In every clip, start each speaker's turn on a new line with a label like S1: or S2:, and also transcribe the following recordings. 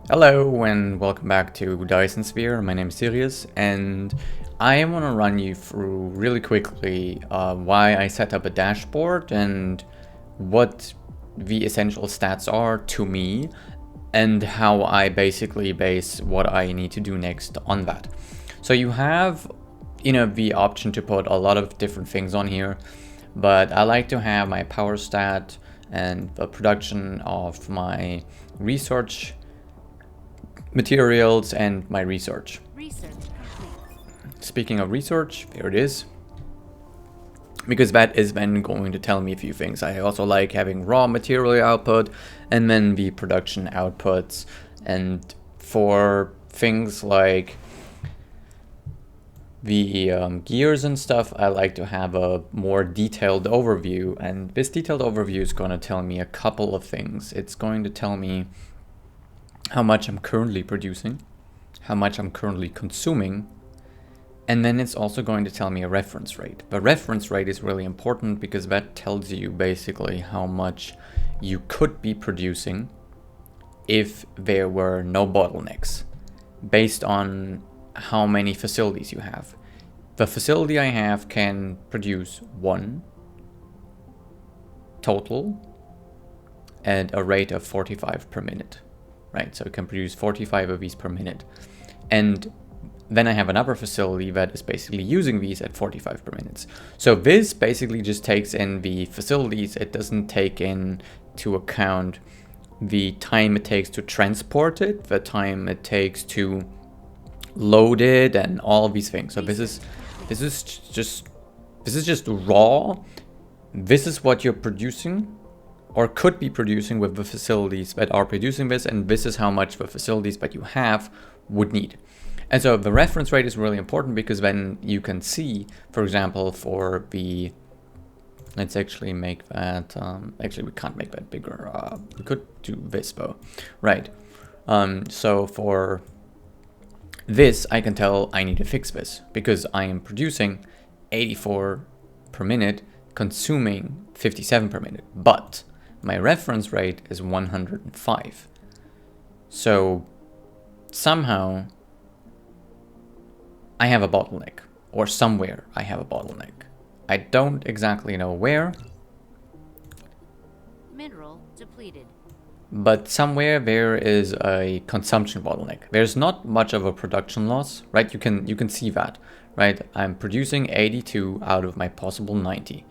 S1: Hello and welcome back to Dyson Sphere. My name is Sirius and I want to run you through really quickly why I set up a dashboard and what the essential stats are to me and how I basically base what I need to do next on that. So you have, the option to put a lot of different things on here, but I like to have my power stat and the production of my research materials and my research. Speaking of research, there it is. Because that is then going to tell me a few things. I also like having raw material output and then the production outputs. And for things like the gears and stuff, I like to have a more detailed overview. And this detailed overview is going to tell me a couple of things. It's going to tell me how much I'm currently producing, how much I'm currently consuming, and then it's also going to tell me a reference rate. The reference rate is really important because that tells you basically how much you could be producing if there were no bottlenecks, based on how many facilities you have. The facility I have can produce 1 total at a rate of 45 per minute. Right, so it can produce 45 of these per minute. And then I have another facility that is basically using these at 45 per minute. So this basically just takes in the facilities. It doesn't take into account the time it takes to transport it, the time it takes to load it, and all of these things. So this is just raw. This is what you're producing or could be producing with the facilities that are producing this, and this is how much the facilities that you have would need. And so the reference rate is really important because then you can see, for example, for the, let's actually make that, actually we can't make that bigger, we could do this though, right? So for this, I can tell I need to fix this because I am producing 84 per minute, consuming 57 per minute, but my reference rate is 105. So somehow I have a bottleneck, or somewhere I have a bottleneck. I don't exactly know where.
S2: Mineral depleted.
S1: But somewhere there is a consumption bottleneck. There's not much of a production loss, right? You can see that, right? I'm producing 82 out of my possible 90.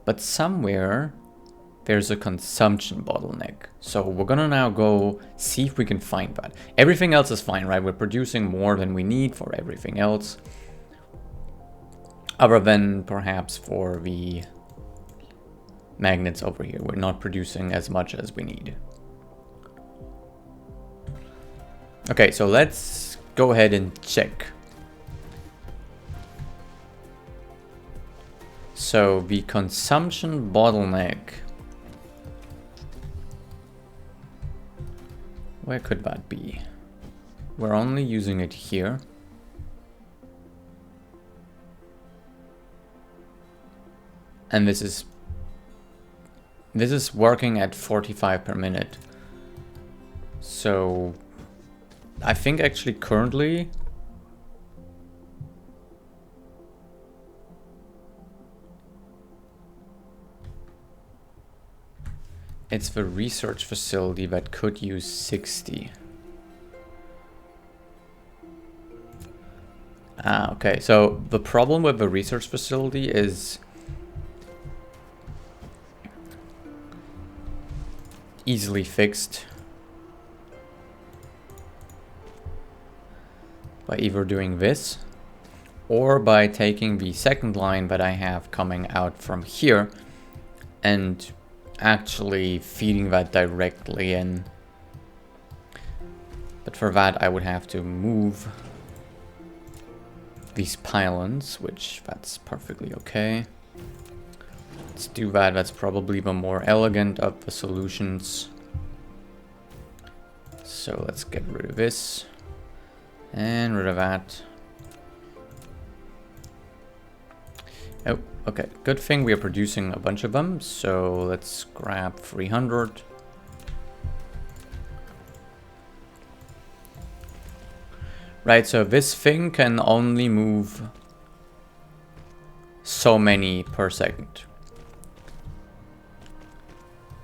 S1: But somewhere there's a consumption bottleneck. So we're gonna now go see if we can find that. Everything else is fine, right? We're producing more than we need for everything else. Other than perhaps for the magnets over here. We're not producing as much as we need. Okay, so let's go ahead and check. So the consumption bottleneck, where could that be? We're only using it here. And this is working at 45 per minute. So I think actually currently it's the research facility that could use 60. Okay, so the problem with the research facility is easily fixed by either doing this or by taking the second line that I have coming out from here and actually feeding that directly in. But for that I would have to move these pylons, which that's perfectly okay. Let's do that. That's probably the more elegant of the solutions. So let's get rid of this and rid of that. Oh, okay. Good thing we are producing a bunch of them. So let's grab 300. Right, so this thing can only move so many per second.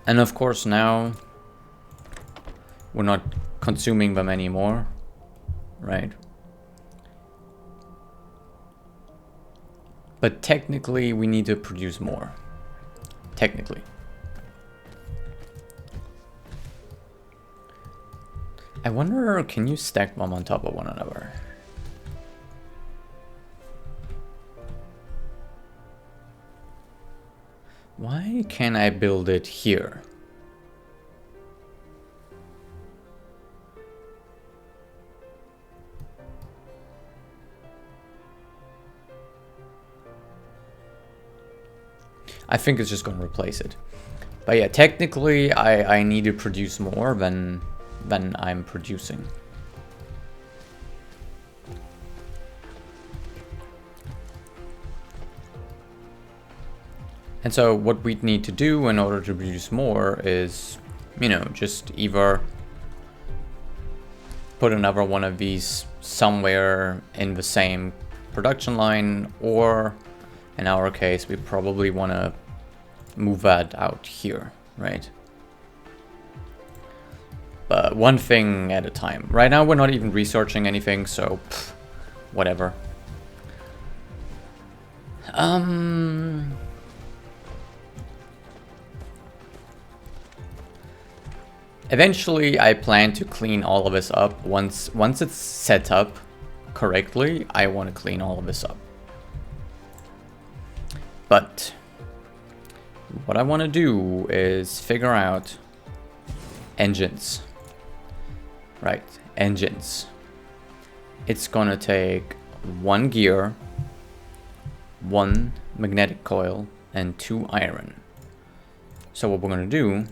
S1: And of course now we're not consuming them anymore, right? But technically we need to produce more. Technically. I wonder, can you stack them on top of one another? Why can't I build it here? I think it's just going to replace it. But yeah, technically I need to produce more than I'm producing. And so what we need to do in order to produce more is, you know, just either put another one of these somewhere in the same production line, or in our case, we probably want to move that out here, right? But one thing at a time. Right now, we're not even researching anything, so whatever. Eventually, I plan to clean all of this up. Once it's set up correctly, I want to clean all of this up. But what I want to do is figure out engines. Right, engines. It's gonna take 1 gear, 1 magnetic coil, and 2 iron. So what we're gonna do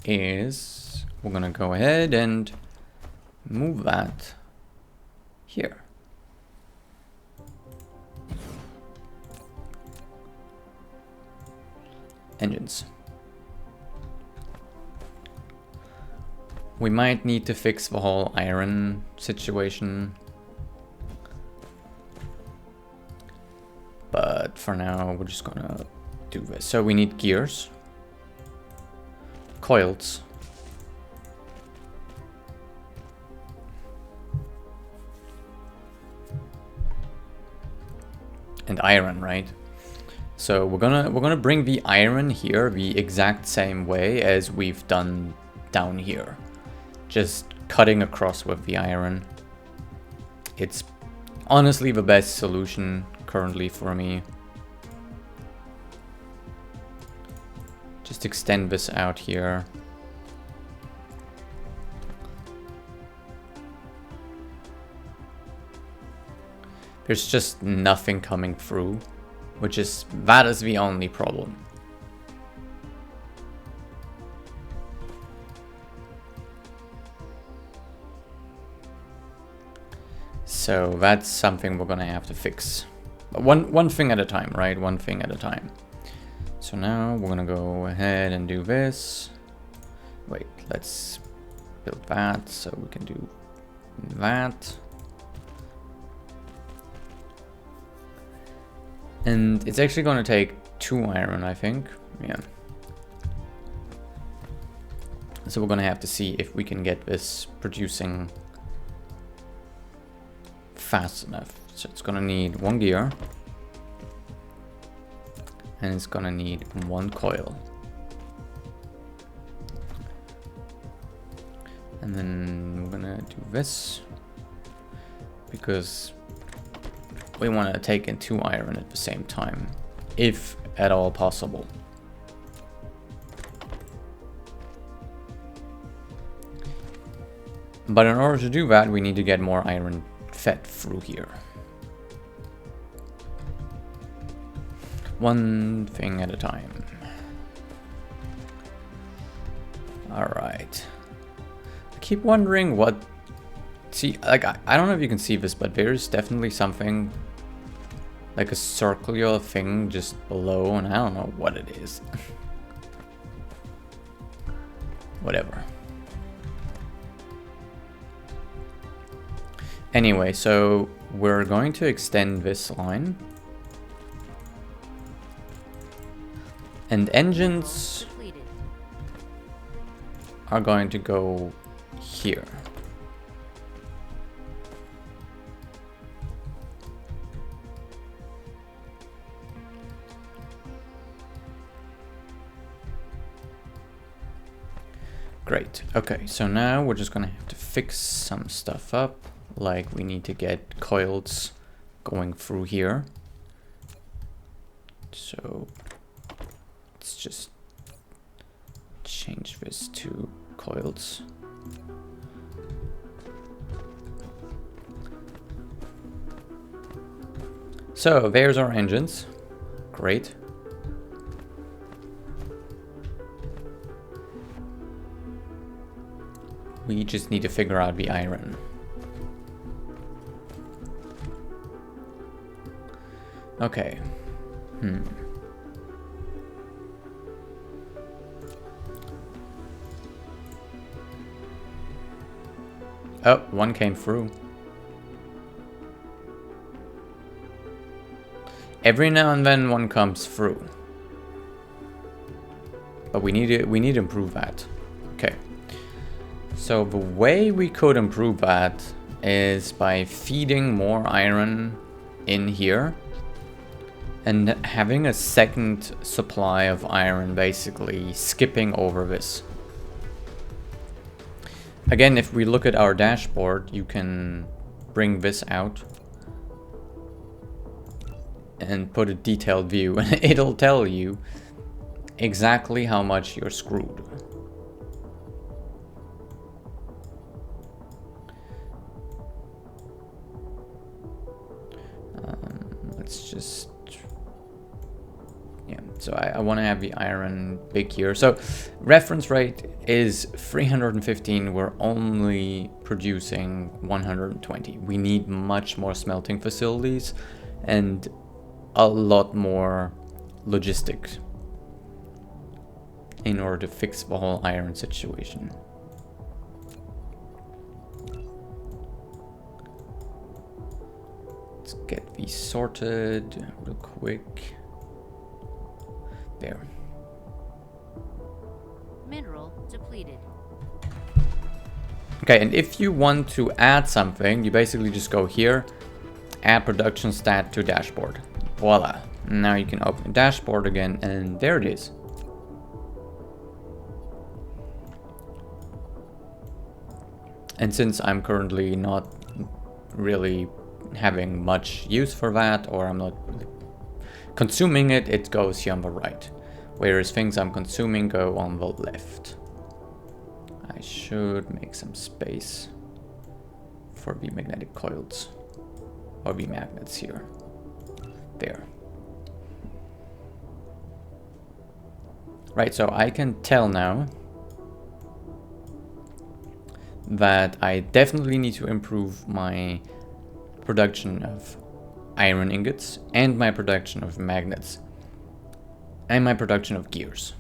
S1: is we're gonna go ahead and move that here. Engines. We might need to fix the whole iron situation. But for now, we're just gonna do this. So we need gears, coils, and iron, right? So we're gonna bring the iron here the exact same way as we've done down here. Just cutting across with the iron. It's honestly the best solution currently for me. Just extend this out here. There's just nothing coming through, that is the only problem. So that's something we're gonna have to fix. But one thing at a time, right? One thing at a time. So now we're gonna go ahead and do this. Wait, let's build that so we can do that. And it's actually gonna take 2 iron, I think. Yeah. So we're gonna have to see if we can get this producing fast enough. So it's gonna need 1 gear, and it's gonna need 1 coil, and then we're gonna do this because we want to take in 2 iron at the same time, if at all possible. But in order to do that, we need to get more iron fed through here. One thing at a time. Alright. I keep wondering what... See, like, I don't know if you can see this, but there's definitely something, like a circular thing just below, and I don't know what it is. Whatever. Anyway, so we're going to extend this line. And engines are going to go here. Great. Okay, so now we're just gonna have to fix some stuff up. Like we need to get coils going through here. So let's just change this to coils. So there's our engines. Great. We just need to figure out the iron. Okay. Oh, one came through. Every now and then one comes through. But we need to improve that. Okay. So the way we could improve that is by feeding more iron in here and having a second supply of iron, basically skipping over this. Again, if we look at our dashboard, you can bring this out and put a detailed view, and it'll tell you exactly how much you're screwed. Let's just, yeah, so I want to have the iron big here. So reference rate is 315. We're only producing 120. We need much more smelting facilities and a lot more logistics in order to fix the whole iron situation. Let's get these sorted real quick. There.
S2: Mineral depleted.
S1: Okay, and if you want to add something, you basically just go here, add production stat to dashboard. Voila. Now you can open the dashboard again, and there it is. And since I'm currently not really having much use for that, or I'm not really consuming it, it goes here on the right. Whereas things I'm consuming go on the left. I should make some space for the magnetic coils, or the magnets here. There. Right, so I can tell now that I definitely need to improve my production of iron ingots and my production of magnets and my production of gears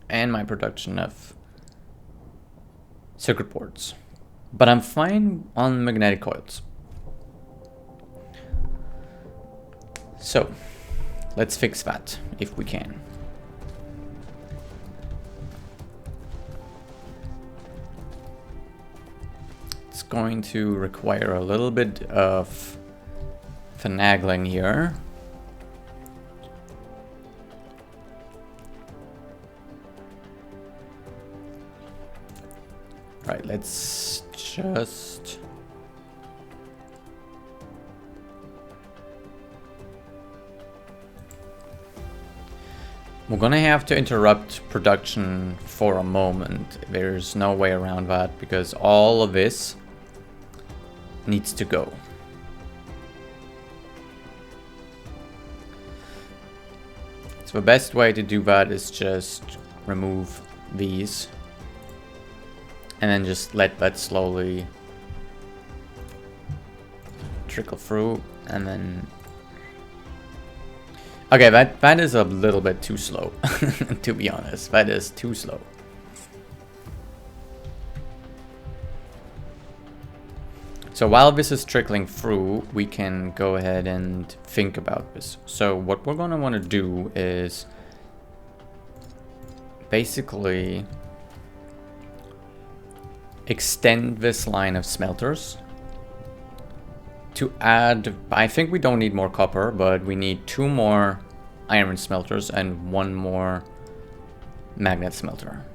S1: and my production of circuit boards. But I'm fine on magnetic coils. So let's fix that if we can. It's going to require a little bit of finagling here. Right, let's just... We're gonna have to interrupt production for a moment. There's no way around that because all of this needs to go. So the best way to do that is just remove these and then just let that slowly trickle through, and then okay, that is a little bit too slow. To be honest, that is too slow. So while this is trickling through, we can go ahead and think about this. So what we're gonna wanna do is basically extend this line of smelters to add, I think we don't need more copper, but we need 2 more iron smelters and 1 more magnet smelter.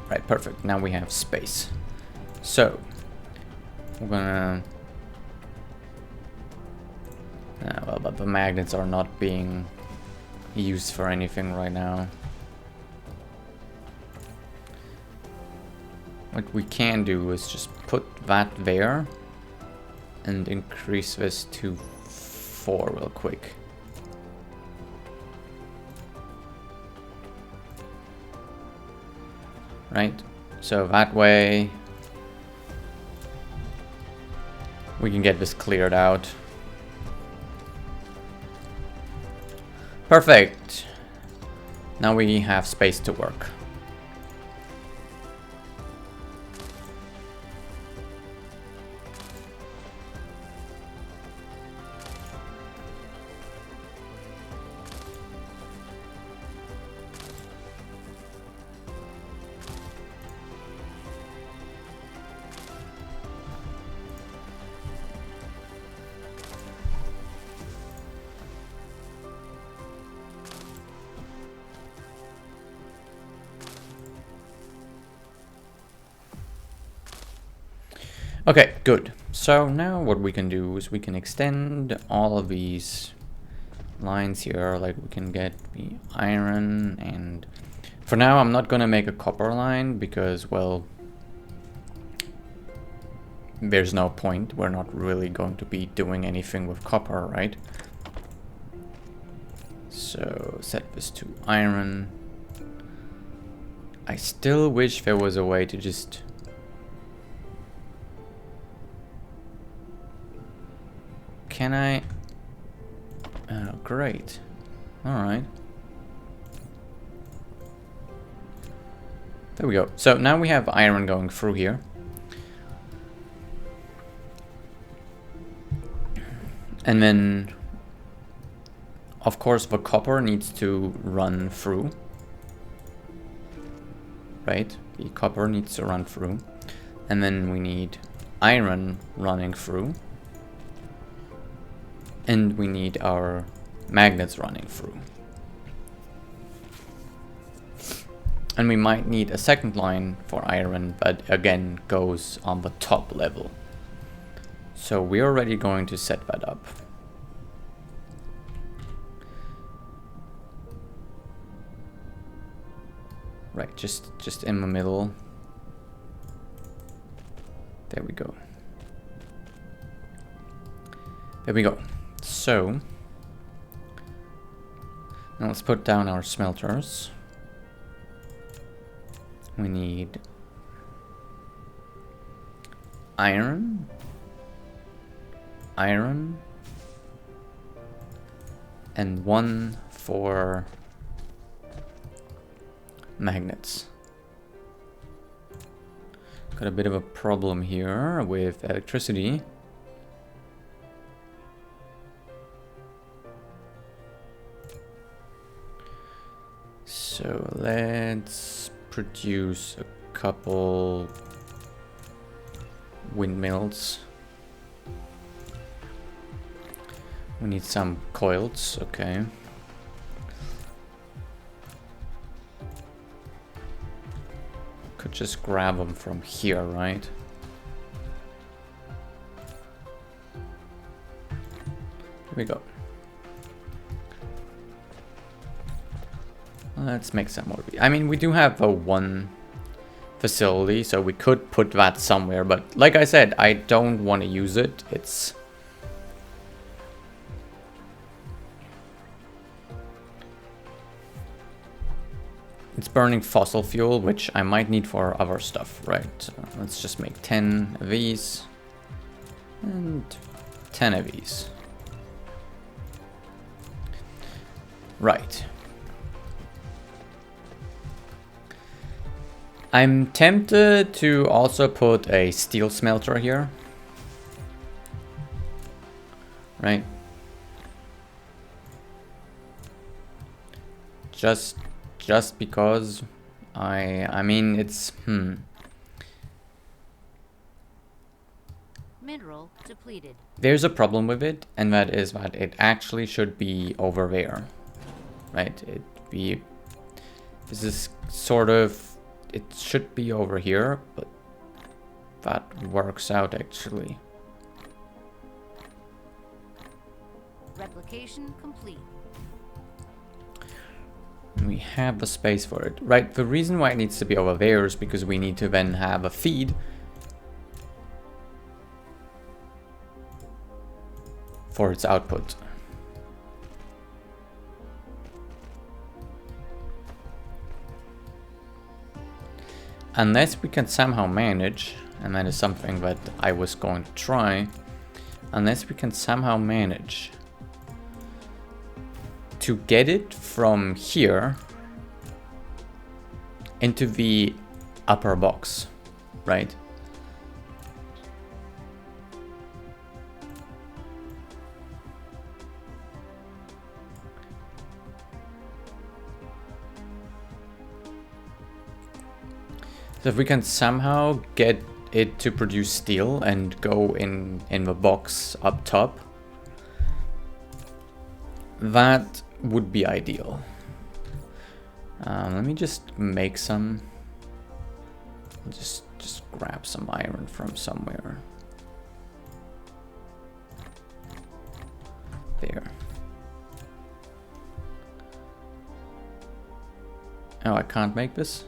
S1: Right, perfect. Now we have space. So we're gonna well, but the magnets are not being used for anything right now. What we can do is just put that there and increase this to 4 real quick. Right? So that way we can get this cleared out. Perfect. Now we have space to work. Okay, good. So now what we can do is we can extend all of these lines here. Like we can get the iron, and for now I'm not gonna make a copper line because, well, there's no point. We're not really going to be doing anything with copper, right? So set this to iron. I still wish there was a way to just can I? Oh, great. Alright. There we go. So now we have iron going through here. And then, of course, the copper needs to run through. Right? The copper needs to run through. And then we need iron running through. And we need our magnets running through. And we might need a second line for iron, but again goes on the top level. So we're already going to set that up. Right, just in the middle. There we go. There we go. So now let's put down our smelters. We need iron, iron, and 1 for magnets. Got a bit of a problem here with electricity. So let's produce a couple windmills. We need some coils, okay. Could just grab them from here, right? Here we go. Let's make some more. I mean, we do have a 1 facility, so we could put that somewhere, but like I said, I don't want to use it. It's burning fossil fuel, which I might need for other stuff, right? So let's just make 10 of these and 10 of these. I'm tempted to also put a steel smelter here. Right? Just because I mean it's
S2: Mineral depleted.
S1: There's a problem with it, and that is that it actually should be over there. Right? This is sort of, it should be over here, but that works out actually.
S2: Replication complete.
S1: We have the space for it. Right, the reason why it needs to be over there is because we need to then have a feed for its output. Unless we can somehow manage, and that is something that I was going to try, unless we can somehow manage to get it from here into the upper box, right? So if we can somehow get it to produce steel and go in the box up top, that would be ideal. Let me just make some. Just grab some iron from somewhere. There. Oh, I can't make this?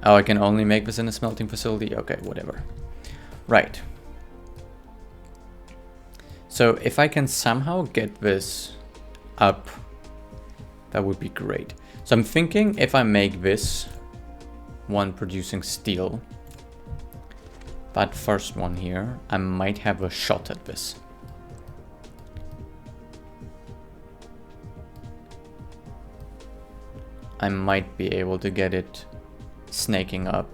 S1: Oh, I can only make this in a smelting facility? Okay, whatever. Right. So if I can somehow get this up, that would be great. So I'm thinking if I make this one producing steel, that first one here, I might have a shot at this. I might be able to get it snaking up.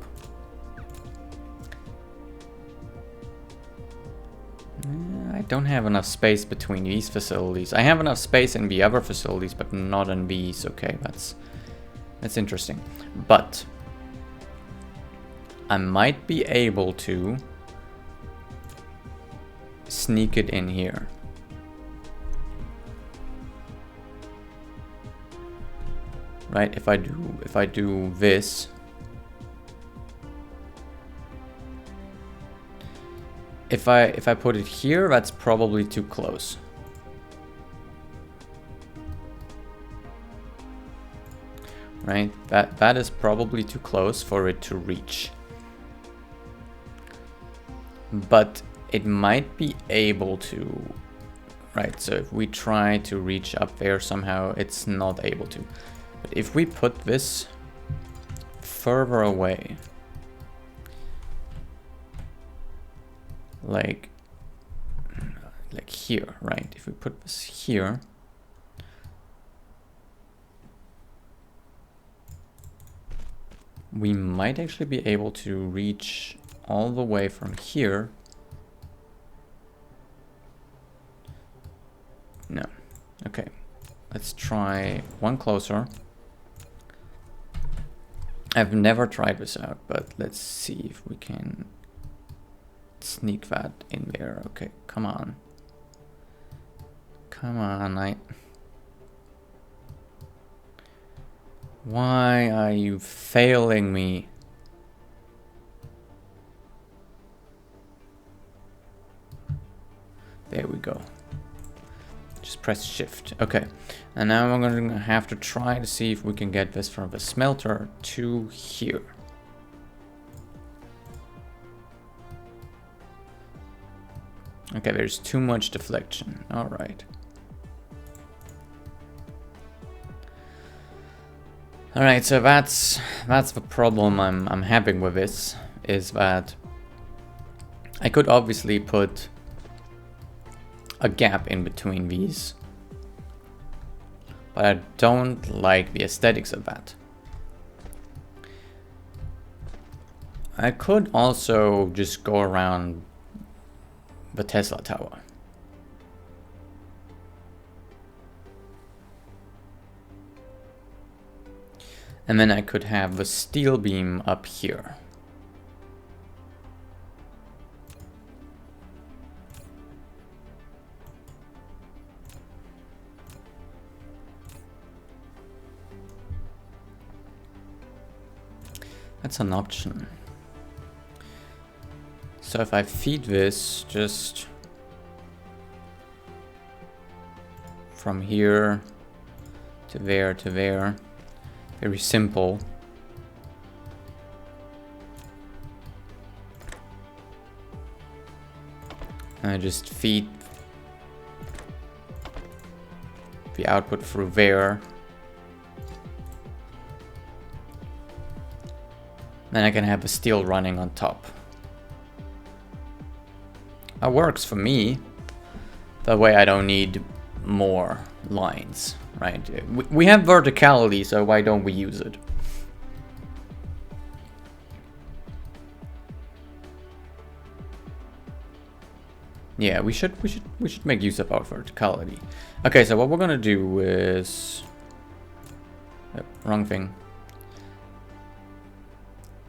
S1: I don't have enough space between these facilities. I have enough space in the other facilities, but not in these. Okay, that's interesting. But I might be able to sneak it in here. Right, if I do this, if I put it here, that's probably too close. Right, that is probably too close for it to reach. But it might be able to. Right, so if we try to reach up there somehow, it's not able to. But if we put this further away, like here, right? If we put this here, we might actually be able to reach all the way from here. No. Okay. Let's try one closer. I've never tried this out, but let's see if we can sneak that in there. Okay, come on. Come on, Why are you failing me? There we go. Just press shift. Okay. And now I'm going to have to try to see if we can get this from the smelter to here. Okay, there's too much deflection. All right. All right, so that's the problem I'm having with this, is that I could obviously put a gap in between these, but I don't like the aesthetics of that. I could also just go around the Tesla tower. And then I could have the steel beam up here. That's an option. So if I feed this just from here to there to there, very simple. And I just feed the output through there. Then I can have the steel running on top. That works for me. That way I don't need more lines, right? We have verticality, so why don't we use it? Yeah, we should make use of our verticality. Okay, so what we're gonna do is wrong thing.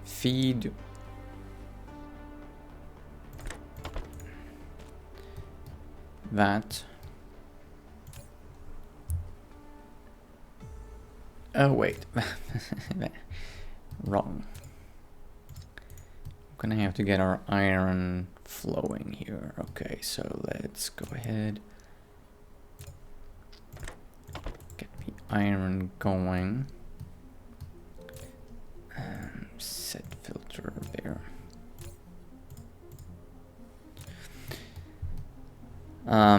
S1: Feed that. Oh wait, wrong. I'm gonna have to get our iron flowing here. Okay, so let's go ahead, get the iron going. Set filter there.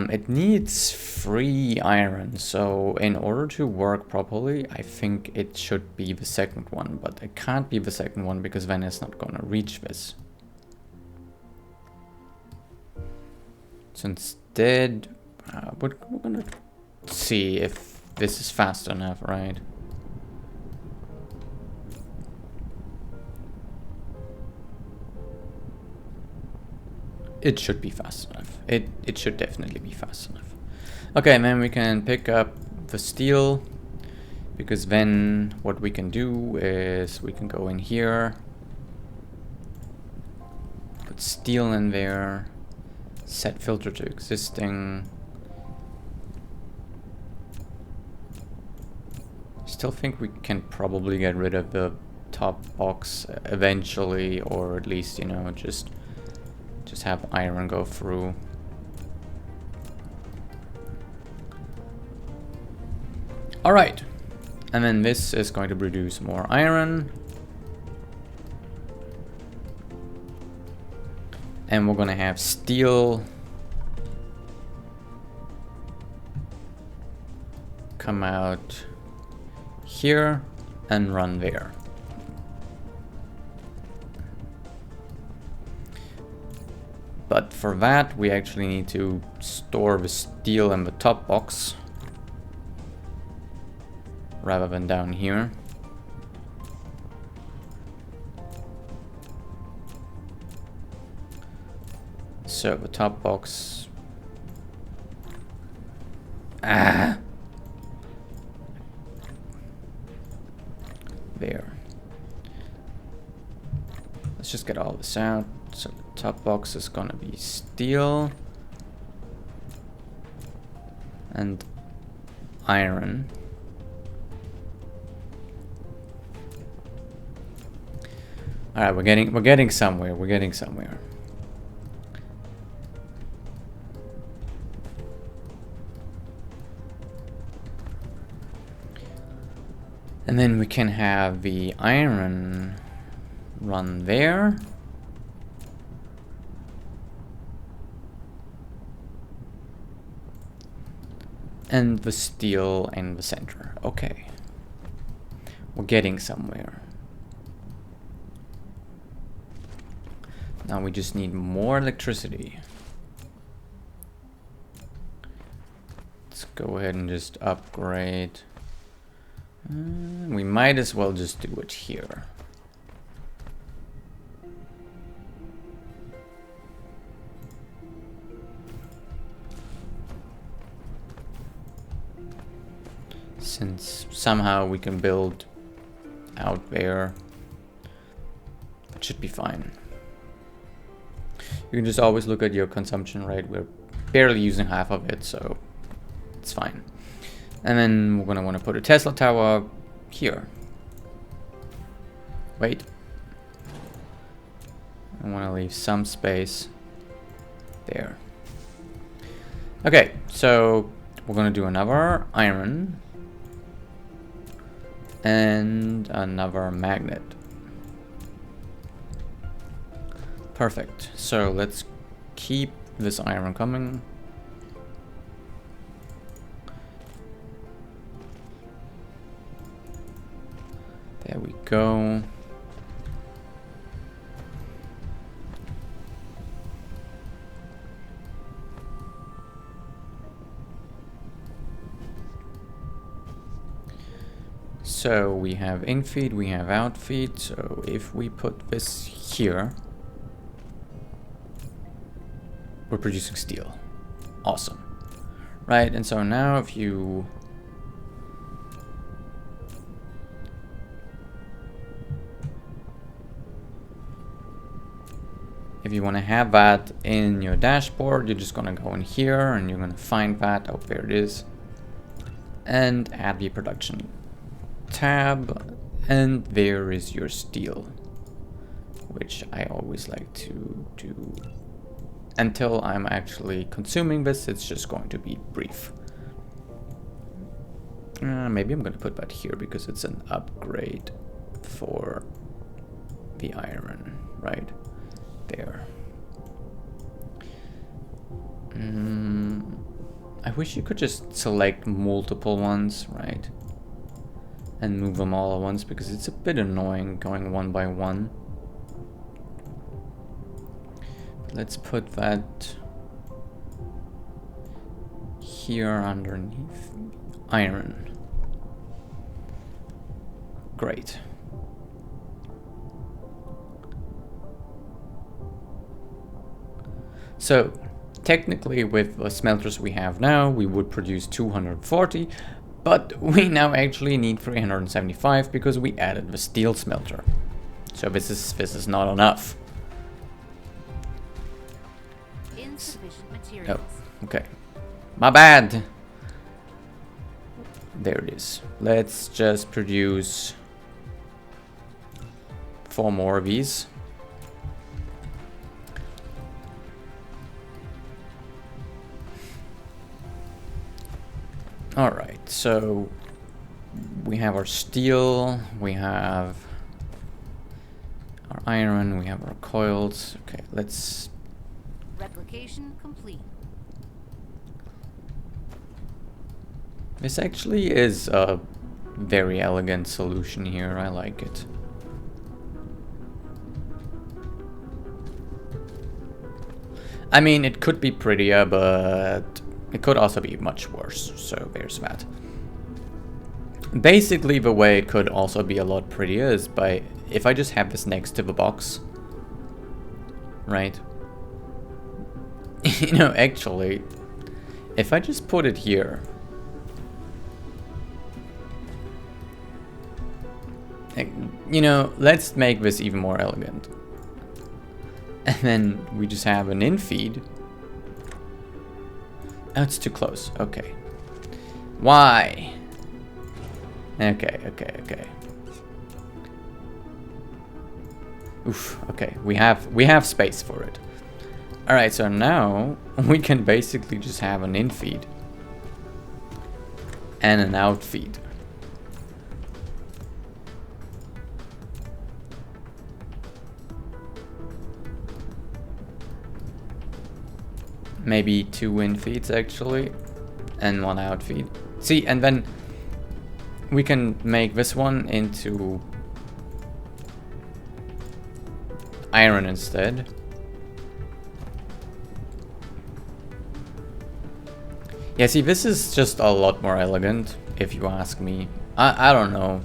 S1: It needs 3 iron, so in order to work properly, I think it should be the second one, but it can't be the second one because then it's not gonna reach this. So instead, we're gonna see if this is fast enough, right? It should be fast enough. It should definitely be fast enough. Okay, and then we can pick up the steel, because then what we can do is we can go in here, put steel in there, set filter to existing. Still think we can probably get rid of the top box eventually, or at least, you know, just have iron go through. All right, and then this is going to produce more iron. And we're gonna have steel come out here and run there. But for that, we actually need to store the steel in the top box rather than down here. So the top box. There. Let's just get all this out. So the top box is gonna be steel and iron. All right, we're getting somewhere. We're getting somewhere. And then we can have the iron run there. And the steel in the center. Okay. We're getting somewhere. Now we just need more electricity. Let's go ahead and just upgrade. We might as well just do it here. since somehow we can build out there, that should be fine. You can just always look at your consumption rate. We're barely using half of it, so it's fine. And then we're gonna want to put a Tesla tower here. Wait. I want to leave some space there. Okay, so we're gonna do another iron and another magnet. Perfect. So let's keep this iron coming. There we go. So we have in feed, we have out feed. So if we put this here, we're producing steel. Awesome. Right, and so now if you want to have that in your dashboard, you're just going to go in here and you're going to find that. Oh, there it is. And add the production tab. And there is your steel, which I always like to do. Until I'm actually consuming this, it's just going to be brief. Maybe I'm going to put that here because it's an upgrade for the iron, right? There. I wish you could just select multiple ones, right? And move them all at once because it's a bit annoying going one by one. Let's put that here underneath iron. Great. So technically with the smelters we have now, we would produce 240, but we now actually need 375 because we added the steel smelter. So this is not enough.
S2: Insufficient materials.
S1: Oh, okay. My bad. There it is. Let's just produce 4 more of these. Alright, so we have our steel, we have our iron, we have our coils. Okay, let's...
S2: Replication complete.
S1: This actually is a very elegant solution here. I like it. I mean, it could be prettier, but it could also be much worse. So there's that. Basically, the way it could also be a lot prettier is by if I just have this next to the box, right? You know, actually, if I just put it here, you know, let's make this even more elegant. And then we just have an in-feed. Oh, it's too close. Okay. Why? Okay. Oof, okay. We have space for it. Alright, so now we can basically just have an in-feed and an out-feed. Maybe 2 in-feeds actually, and 1 out-feed. See, and then we can make this one into iron instead. Yeah, see, this is just a lot more elegant, if you ask me. I don't know.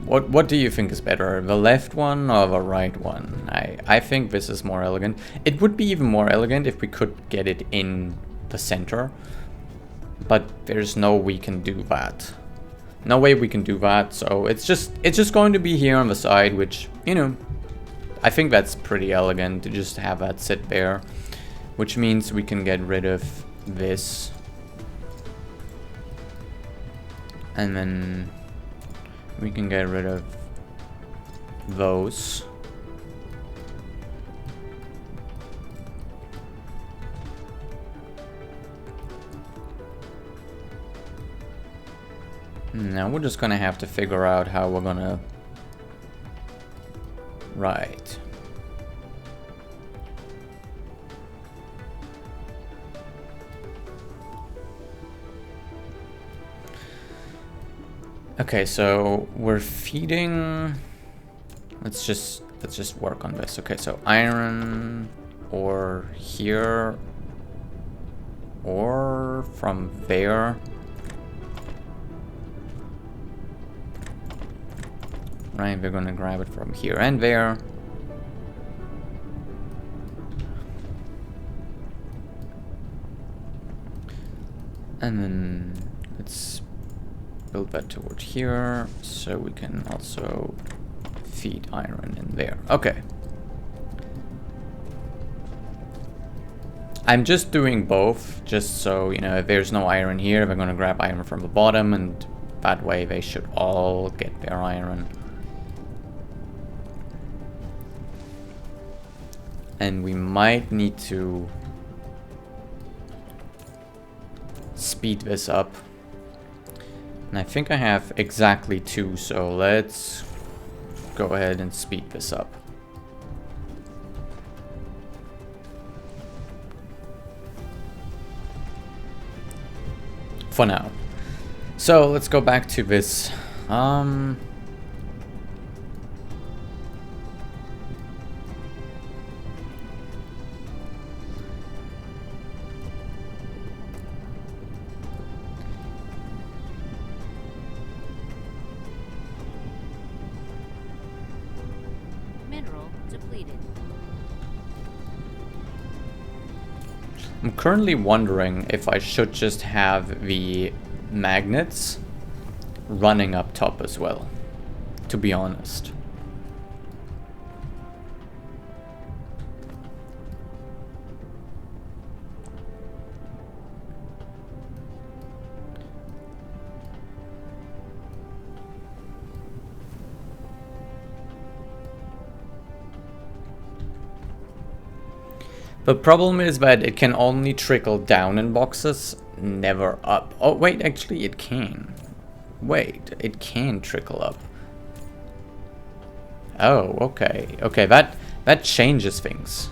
S1: What do you think is better, the left one or the right one? I think this is more elegant. It would be even more elegant if we could get it in the center, but there's no way we can do that. No way we can do that, so it's just going to be here on the side, which, you know, I think that's pretty elegant to just have that sit there, which means we can get rid of this. And then we can get rid of those. Now we're just gonna have to figure out how we're gonna... Right. Okay, so we're feeding... Let's just work on this. Okay, so iron or here or from there. Right, we're gonna grab it from here and there. And then let's build that toward here, so we can also feed iron in there. Okay. I'm just doing both, just so, you know, if there's no iron here, we're gonna grab iron from the bottom, and that way they should all get their iron. And we might need to speed this up. And I think I have exactly 2, so let's go ahead and speed this up. For now. So let's go back to this. I'm currently wondering if I should just have the magnets running up top as well, to be honest. The problem is that it can only trickle down in boxes, never up. Oh, wait, actually it can. Wait, it can trickle up. Oh, okay. Okay, that changes things.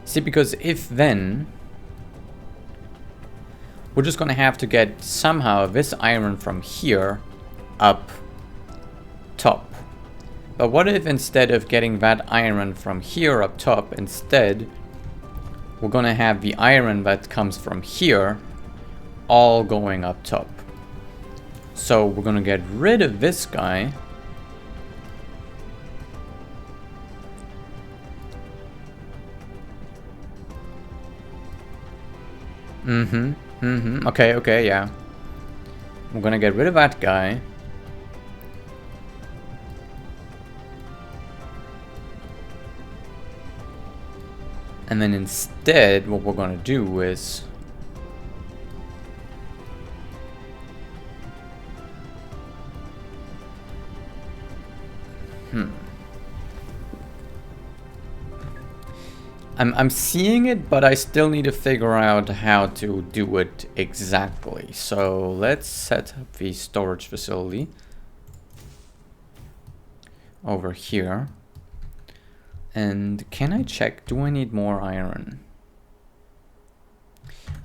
S1: See, because if then... we're just gonna have to get somehow this iron from here up top. But what if instead of getting that iron from here up top, instead we're gonna have the iron that comes from here all going up top. So we're gonna get rid of this guy. Okay, yeah. We're gonna get rid of that guy. And then instead, what we're gonna do is... I'm seeing it, but I still need to figure out how to do it exactly. So let's set up the storage facility over here. And can I check, do I need more iron?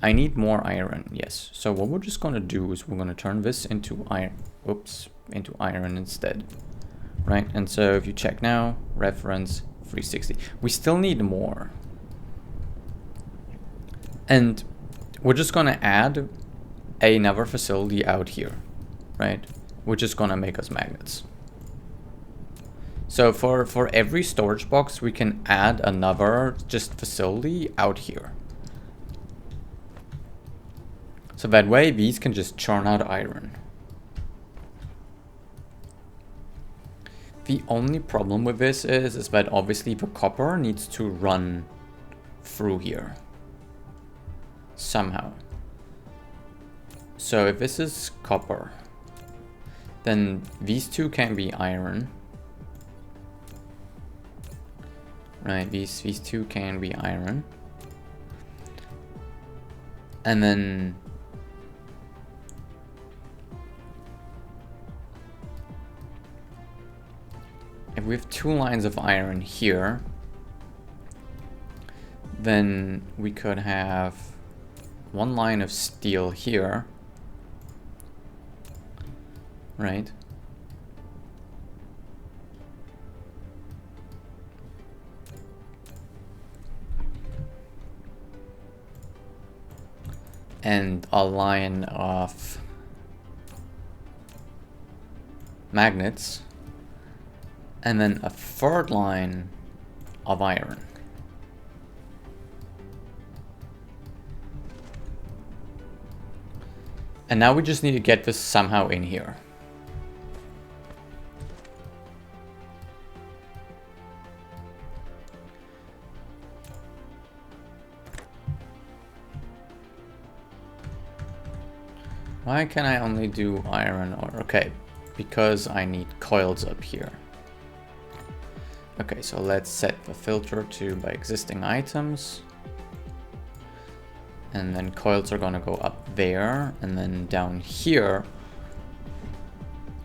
S1: I need more iron, yes. So what we're just gonna do is we're gonna turn this into iron, into iron instead. Right, and so if you check now, reference 360. We still need more. And we're just gonna add another facility out here, right? Which is gonna make us magnets. So for every storage box, we can add another just facility out here. So that way, these can just churn out iron. The only problem with this is that obviously the copper needs to run through here. Somehow. So if this is copper, then these two can be iron. Right, these two can be iron. And then if we have 2 lines of iron here, then we could have 1 line of steel here, right? And a line of magnets, and then a 3rd line of iron. And now we just need to get this somehow in here. Why can I only do iron ore? Okay, because I need coils up here. Okay, so let's set the filter to by existing items. And then coils are gonna go up there, and then down here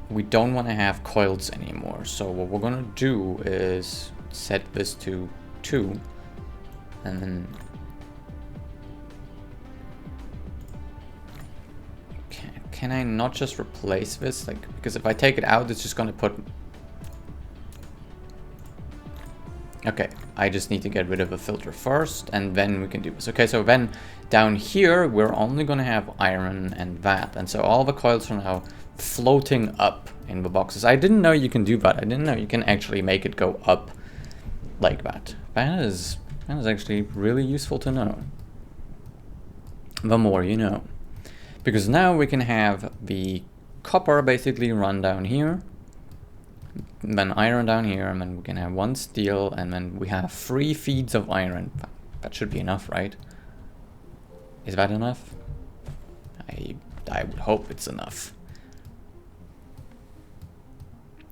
S1: we don't want to have coils anymore. So what we're gonna do is set this to 2, and then can I not just replace this? Like, because if I take it out, it's just gonna put... Okay, I just need to get rid of the filter first, and then we can do this. Okay, so then down here, we're only gonna have iron and that. And so all the coils are now floating up in the boxes. I didn't know you can do that. I didn't know you can actually make it go up like that. That is actually really useful to know. The more you know. Because now we can have the copper basically run down here, then iron down here, and then we can have 1 steel, and then we have 3 feeds of iron. That should be enough, right? Is that enough? I would hope it's enough.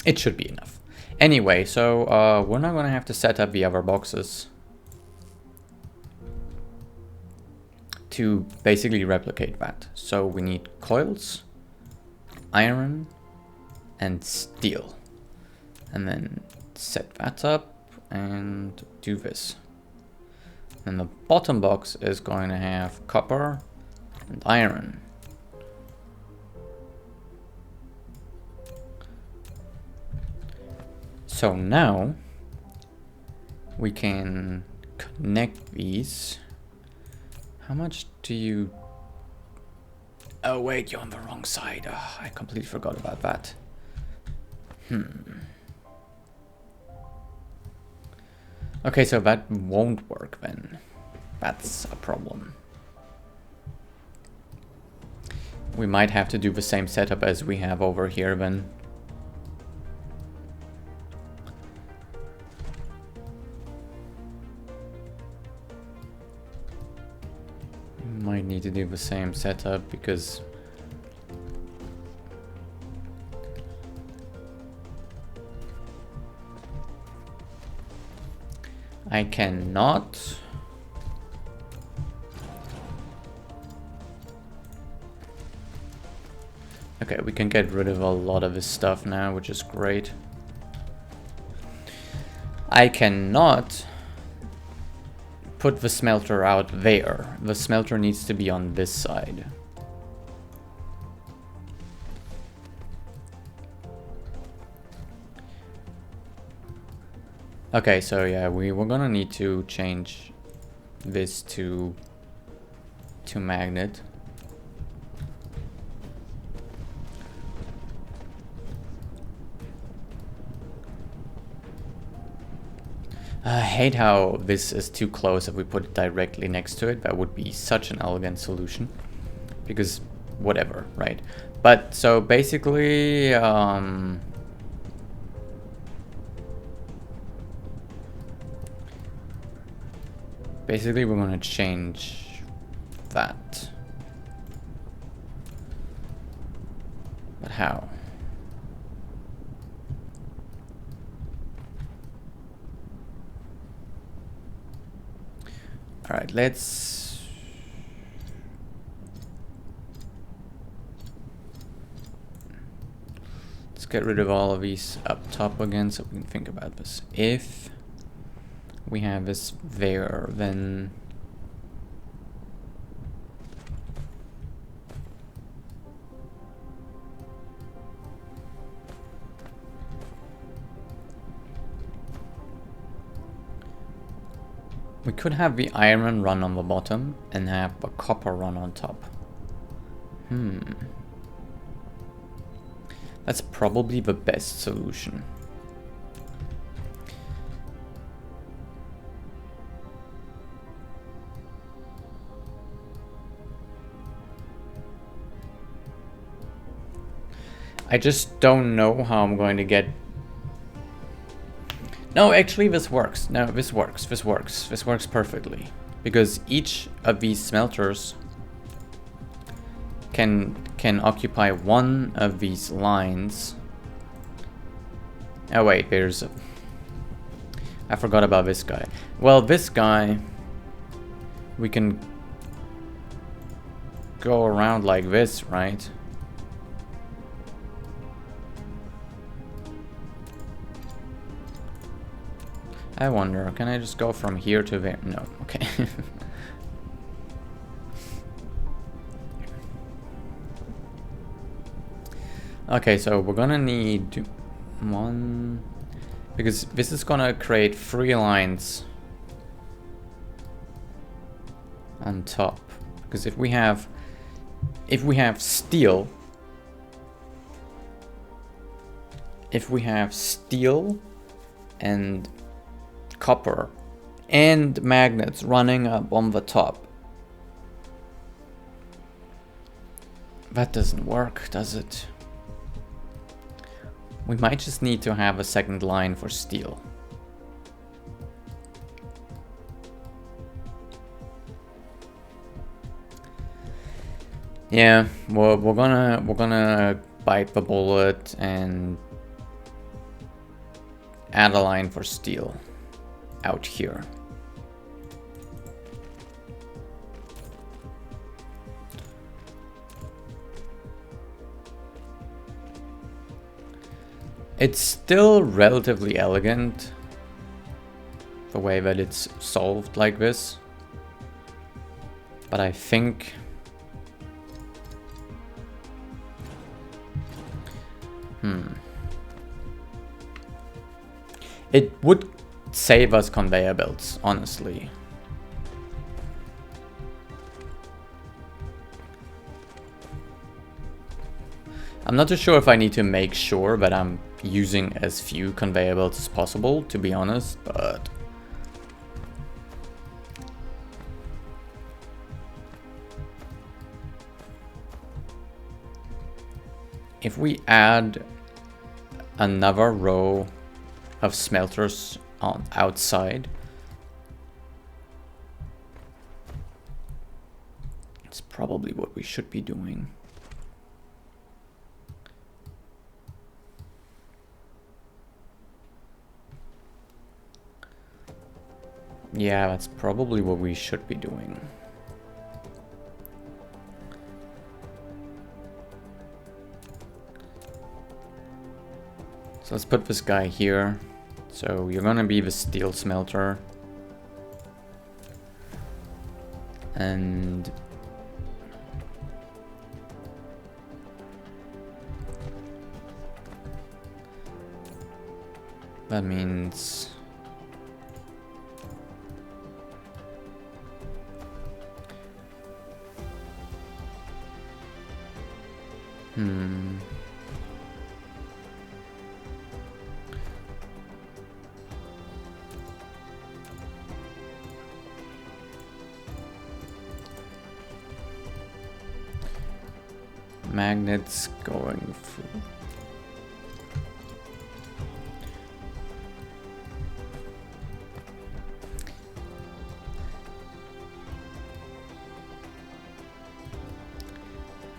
S1: It should be enough. Anyway, so we're not gonna have to set up the other boxes to basically replicate that. So we need coils, iron, and steel. And then set that up and do this. And the bottom box is going to have copper and iron. So now we can connect these. How much do you... Oh wait, you're on the wrong side. Oh, I completely forgot about that. Okay, so that won't work then. That's a problem. We might have to do the same setup as we have over here then. Might need to do the same setup because I cannot. Okay, we can get rid of a lot of this stuff now, which is great. I cannot put the smelter out there. The smelter needs to be on this side. Okay, so yeah, we're gonna need to change this to magnet. I hate how this is too close. If we put it directly next to it, that would be such an elegant solution. Because whatever, right? But so basically, basically we're gonna change that. But how? All right, let's get rid of all of these up top again so we can think about this. If we have this there, then we could have the iron run on the bottom and have the copper run on top. That's probably the best solution. I just don't know how I'm going to get... No, actually this works. No, this works. This works. This works perfectly. Because each of these smelters can occupy one of these lines. Oh wait, there's... I forgot about this guy. Well, this guy... we can go around like this, right? I wonder, can I just go from here to there? No, okay. Okay, so we're gonna need one, because this is gonna create 3 lines on top. Because if we have steel, and copper and magnets running up on the top, that doesn't work, does it? We might just need to have a second line for steel. Yeah, well, we're gonna bite the bullet and add a line for steel out here. It's still relatively elegant, the way that it's solved like this. But I think... it would save us conveyor belts, honestly. I'm not too sure if I need to make sure that I'm using as few conveyor belts as possible, to be honest, but... if we add another row of smelters on outside, it's probably what we should be doing. Yeah, that's probably what we should be doing. So let's put this guy here. So you're gonna be the steel smelter. And that means Magnets going through.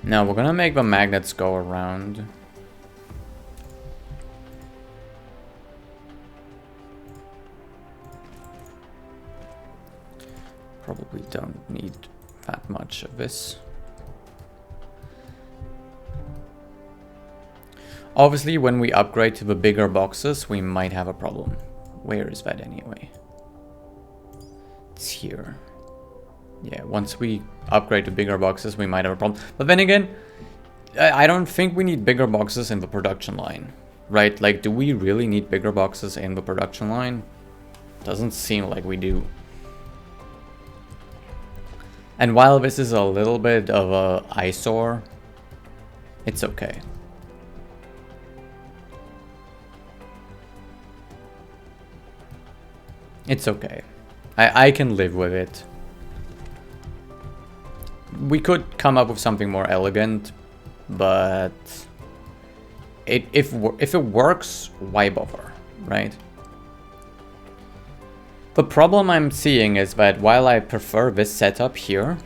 S1: Now we're gonna make the magnets go around. Probably don't need that much of this. Obviously, when we upgrade to the bigger boxes, we might have a problem. Where is that anyway? It's here. Yeah, once we upgrade to bigger boxes, we might have a problem. But then again, I don't think we need bigger boxes in the production line, right? Like, do we really need bigger boxes in the production line? Doesn't seem like we do. And while this is a little bit of a eyesore, it's okay. It's okay. I can live with it. We could come up with something more elegant, but if it works, why bother, right? The problem I'm seeing is that while I prefer this setup here,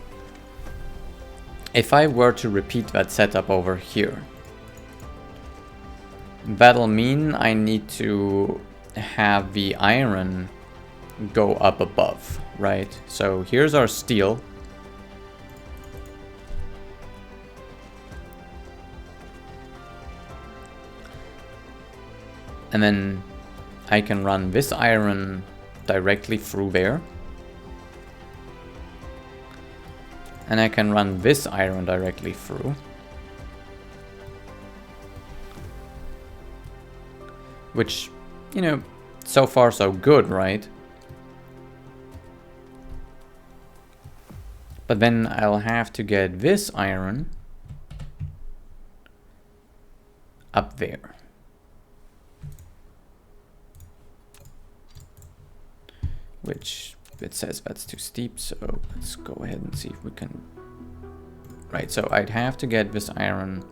S1: if I were to repeat that setup over here, that'll mean I need to have the iron go up above, right? So here's our steel. And then I can run this iron directly through there. And I can run this iron directly through. Which, you know, so far so good, right? But then I'll have to get this iron up there. Which it says that's too steep, so let's go ahead and see if we can. Right, so I'd have to get this iron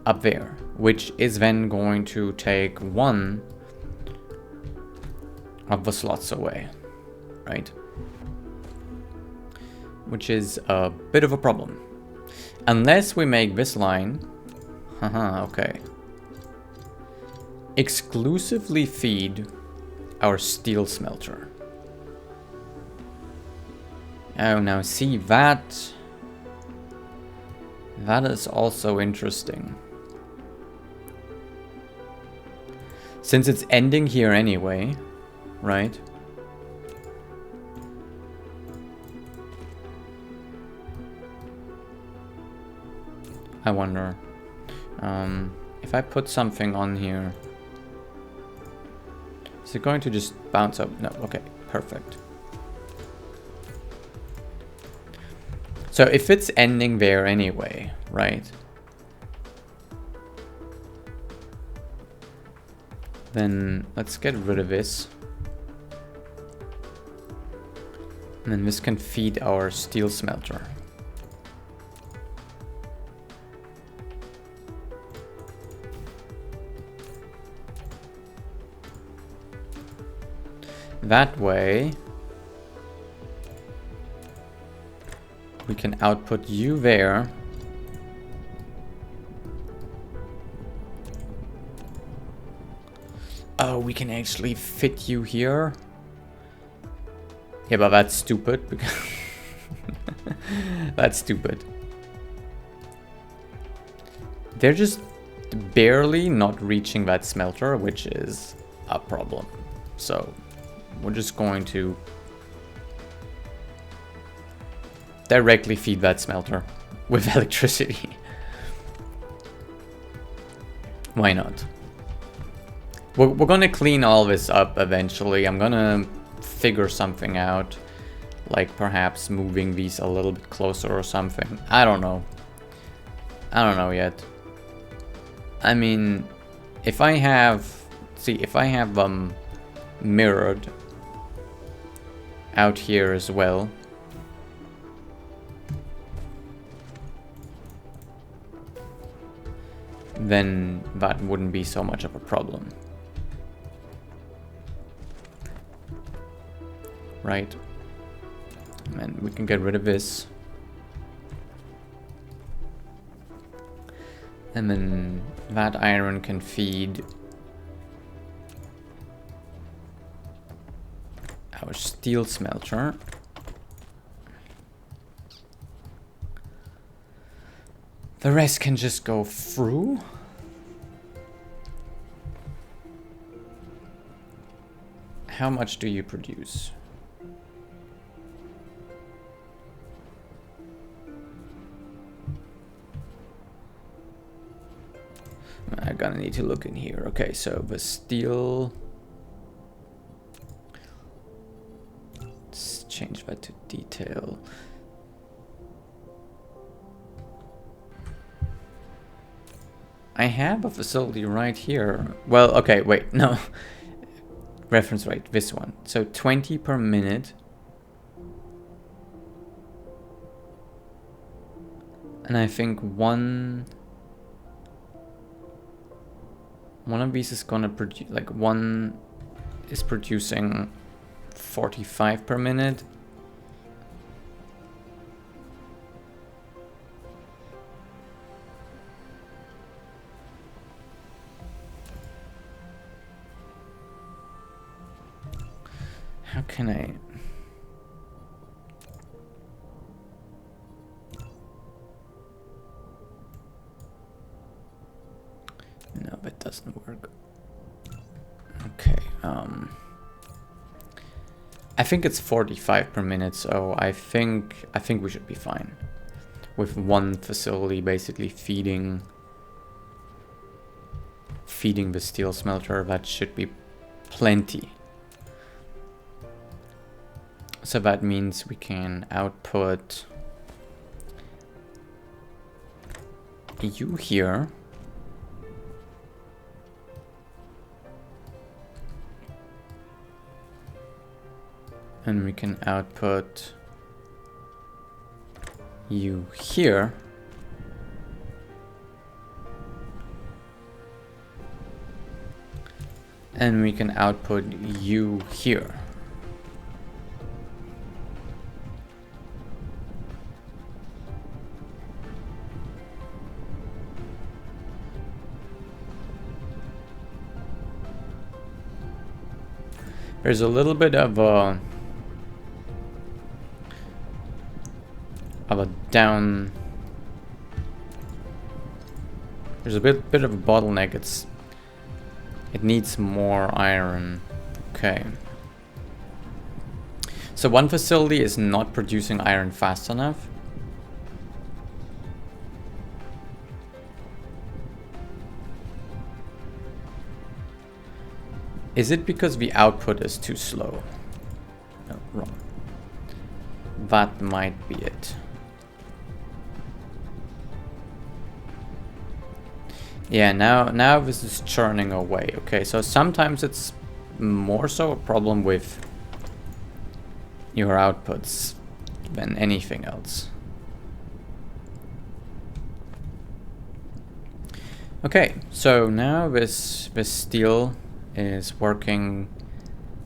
S1: up there, which is then going to take one of the slots away, right? Which is a bit of a problem. Unless we make this line, okay, exclusively feed our steel smelter. Oh, now see that is also interesting. Since it's ending here anyway, right? I wonder if I put something on here, is it going to just bounce up? No, okay, perfect. So if it's ending there anyway, right? Then let's get rid of this. And then this can feed our steel smelter. That way, we can output you there. Oh, we can actually fit you here. Yeah, but that's stupid. Because that's stupid. They're just barely not reaching that smelter, which is a problem. So we're just going to directly feed that smelter with electricity. Why not? We're gonna clean all this up eventually. I'm gonna figure something out, like perhaps moving these a little bit closer or something. I don't know. I don't know yet. I mean, if I have, if I have them mirrored out here as well, then that wouldn't be so much of a problem. Right? And we can get rid of this. And then that iron can feed our steel smelter. The rest can just go through. How much do you produce? I'm gonna need to look in here. Okay, so the steel. Let's change that to detail. I have a facility right here. Well, okay, wait, no. Reference rate, this one. So 20 per minute. And I think one of these is gonna produce, like one is producing 45 per minute. How can I? No, that doesn't work. Okay, I think it's 45 per minute, so I think we should be fine with one facility basically feeding the steel smelter. That should be plenty. So that means we can output you here. And we can output you here. And we can output you here. There's a little bit of a down. There's a bit of a bottleneck. It needs more iron. Okay. So one facility is not producing iron fast enough. Is it because the output is too slow? No, wrong. That might be it. Yeah, now this is churning away. Okay, so sometimes it's more so a problem with your outputs than anything else. Okay, so now this steel is working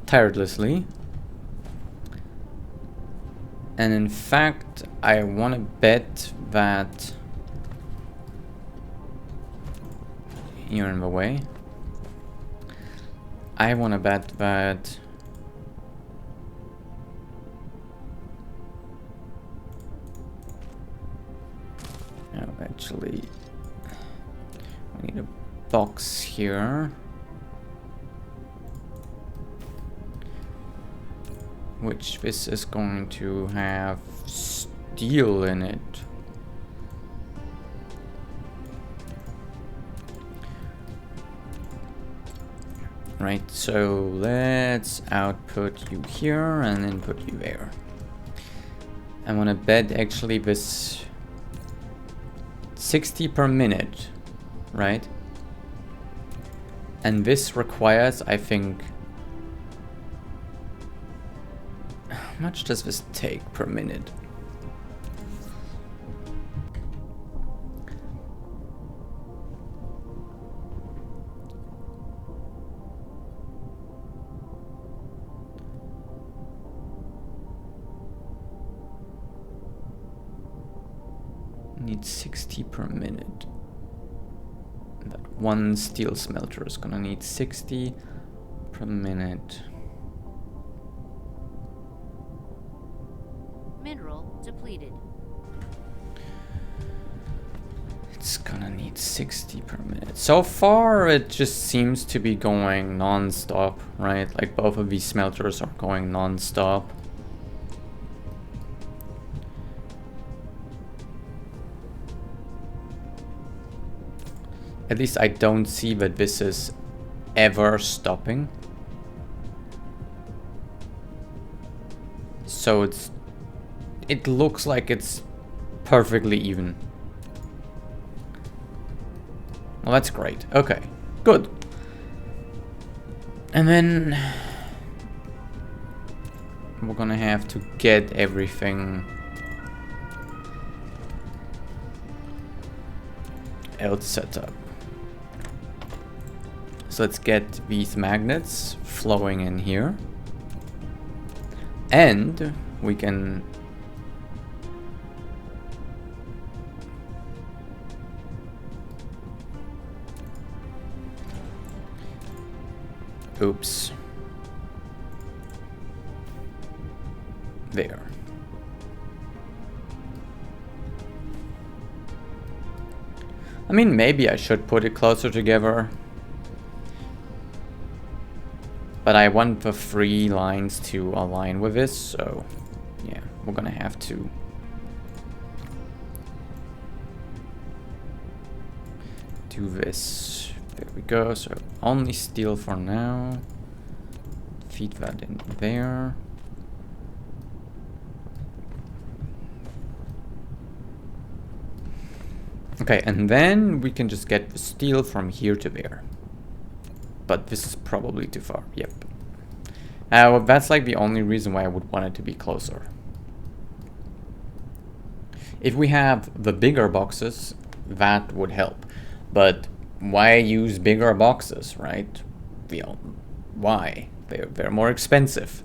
S1: tirelessly. And in fact, I want to bet that you're in the way. I want to bet that no, actually we need a box here, which this is going to have steel in it. Right, so let's output you here and input you there. I want to bet actually this 60 per minute, right? And this requires, I think, how much does this take per minute? need 60 per minute. That one steel smelter is gonna need 60 per minute.
S2: Mineral depleted.
S1: It's gonna need 60 per minute. So far, it just seems to be going non-stop, right? Like both of these smelters are going non-stop. At least I don't see that this is ever stopping. So it looks like it's perfectly even. Well, that's great. Okay, good. And then we're gonna have to get everything else set up. So let's get these magnets flowing in here. And we can oops. There. I mean, maybe I should put it closer together. But I want the 3 lines to align with this, so yeah, we're gonna have to do this. There we go, so only steel for now. Feed that in there. Okay, and then we can just get the steel from here to there. But this is probably too far. Yep. Well, that's like the only reason why I would want it to be closer. If we have the bigger boxes, that would help. But why use bigger boxes, right? Why? They're more expensive.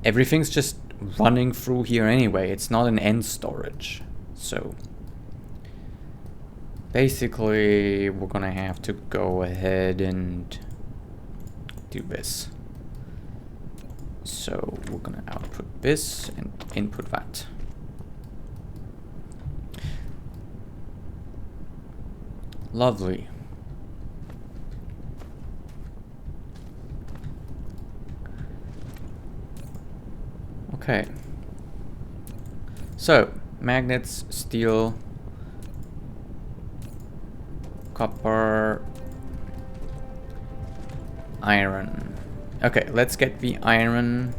S1: Everything's just running through here anyway. It's not an end storage. So basically, we're gonna have to go ahead and do this. So we're gonna output this and input that. Lovely. Okay. So, magnets, steel, copper, iron. Okay, let's get the iron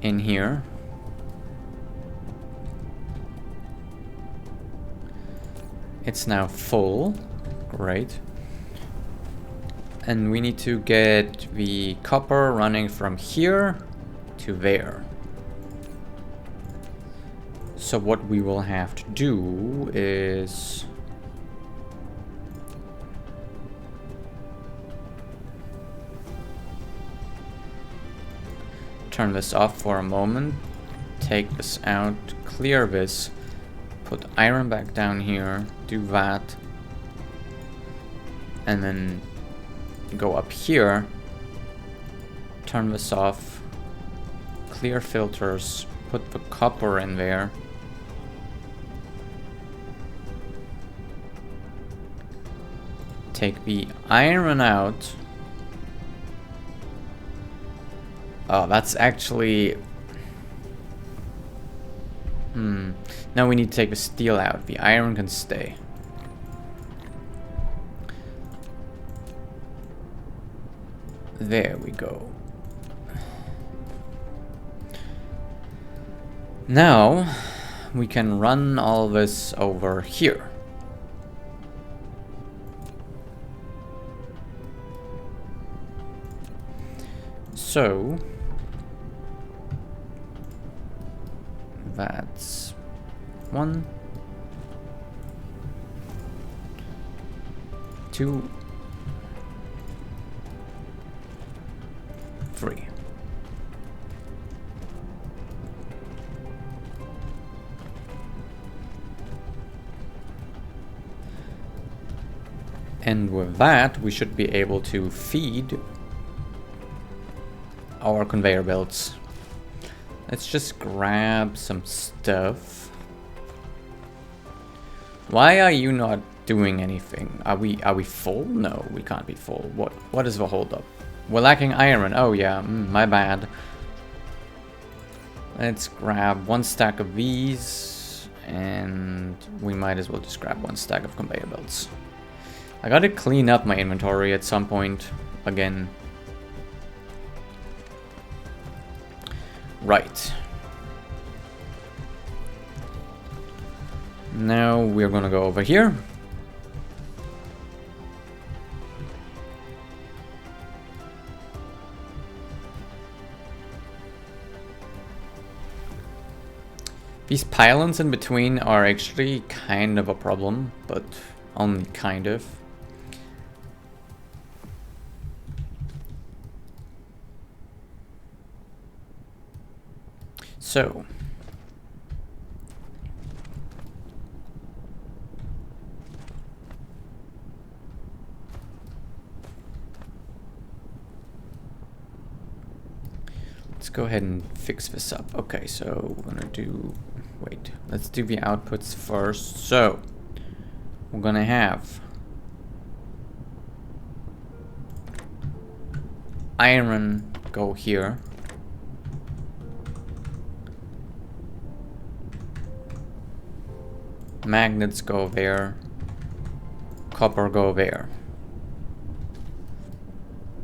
S1: in here. It's now full. Great. And we need to get the copper running from here to there. So what we will have to do is turn this off for a moment, take this out, clear this, put iron back down here, do that, and then go up here, turn this off, clear filters, put the copper in there, take the iron out. Oh, that's actually... Now we need to take the steel out. The iron can stay. There we go. Now we can run all this over here. So that's 1, 2, 3. And with that, we should be able to feed our conveyor belts. Let's just grab some stuff. Why are you not doing anything? Are we full? No, we can't be full. What is the holdup? We're lacking iron. Oh yeah, my bad. Let's grab 1 stack of these, and we might as well just grab 1 stack of conveyor belts. I gotta clean up my inventory at some point again. Right. Now we're gonna go over here. These pylons in between are actually kind of a problem, but only kind of. So, let's go ahead and fix this up. Okay, so we're gonna do, wait, let's do the outputs first. So, we're gonna have iron go here. Magnets go there. Copper go there.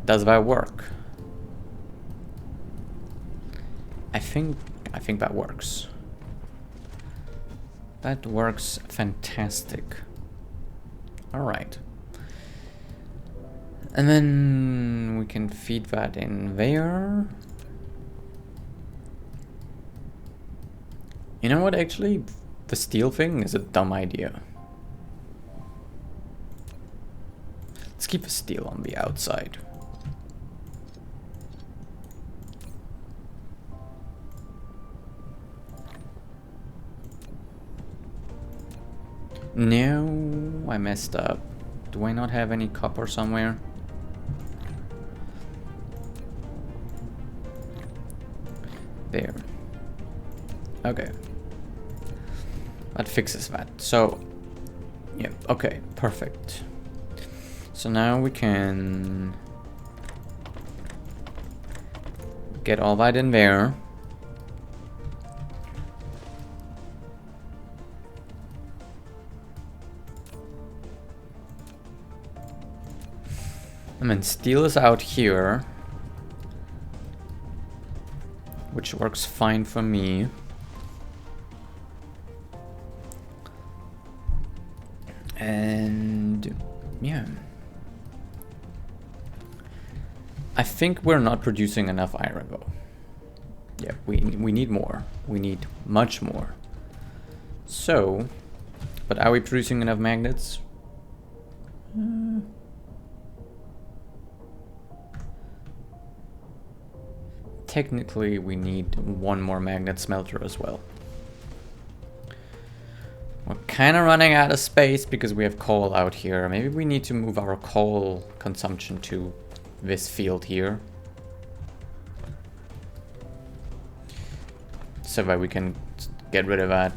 S1: Does that work? I think that works. That works fantastic. All right. And then we can feed that in there. You know what, actually? The steel thing is a dumb idea. Let's keep the steel on the outside. No, I messed up. Do I not have any copper somewhere? There. Okay. That fixes that. So, yeah, okay, perfect. So now we can get all that in there. And then steel is out here, which works fine for me. And yeah, I think we're not producing enough iron though. Yeah, we need more. We need much more. So, but are we producing enough magnets? Technically, we need 1 more magnet smelter as well. We're kind of running out of space because we have coal out here. Maybe we need to move our coal consumption to this field here, so that we can get rid of that.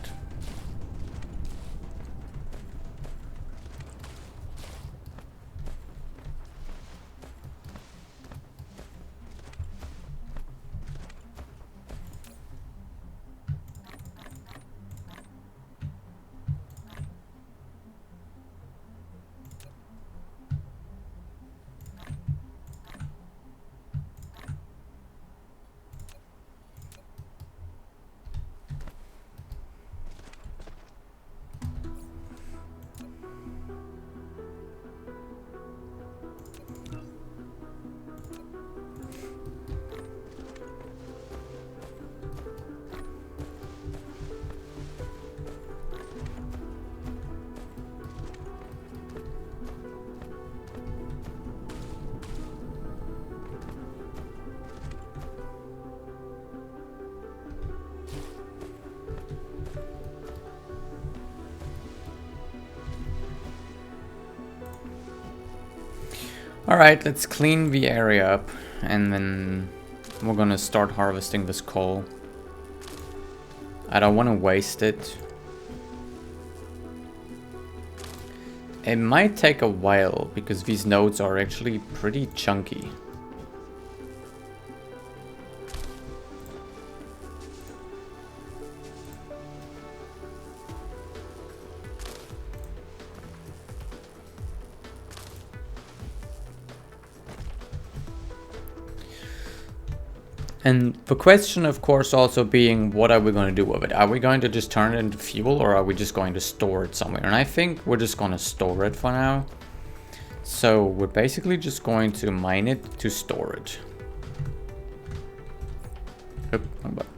S1: Alright, let's clean the area up, and then we're gonna start harvesting this coal. I don't want to waste it. It might take a while, because these nodes are actually pretty chunky. And the question, of course, also being, what are we going to do with it? Are we going to just turn it into fuel, or are we just going to store it somewhere? And I think we're just going to store it for now. So we're basically just going to mine it to storage. Oop, wrong button.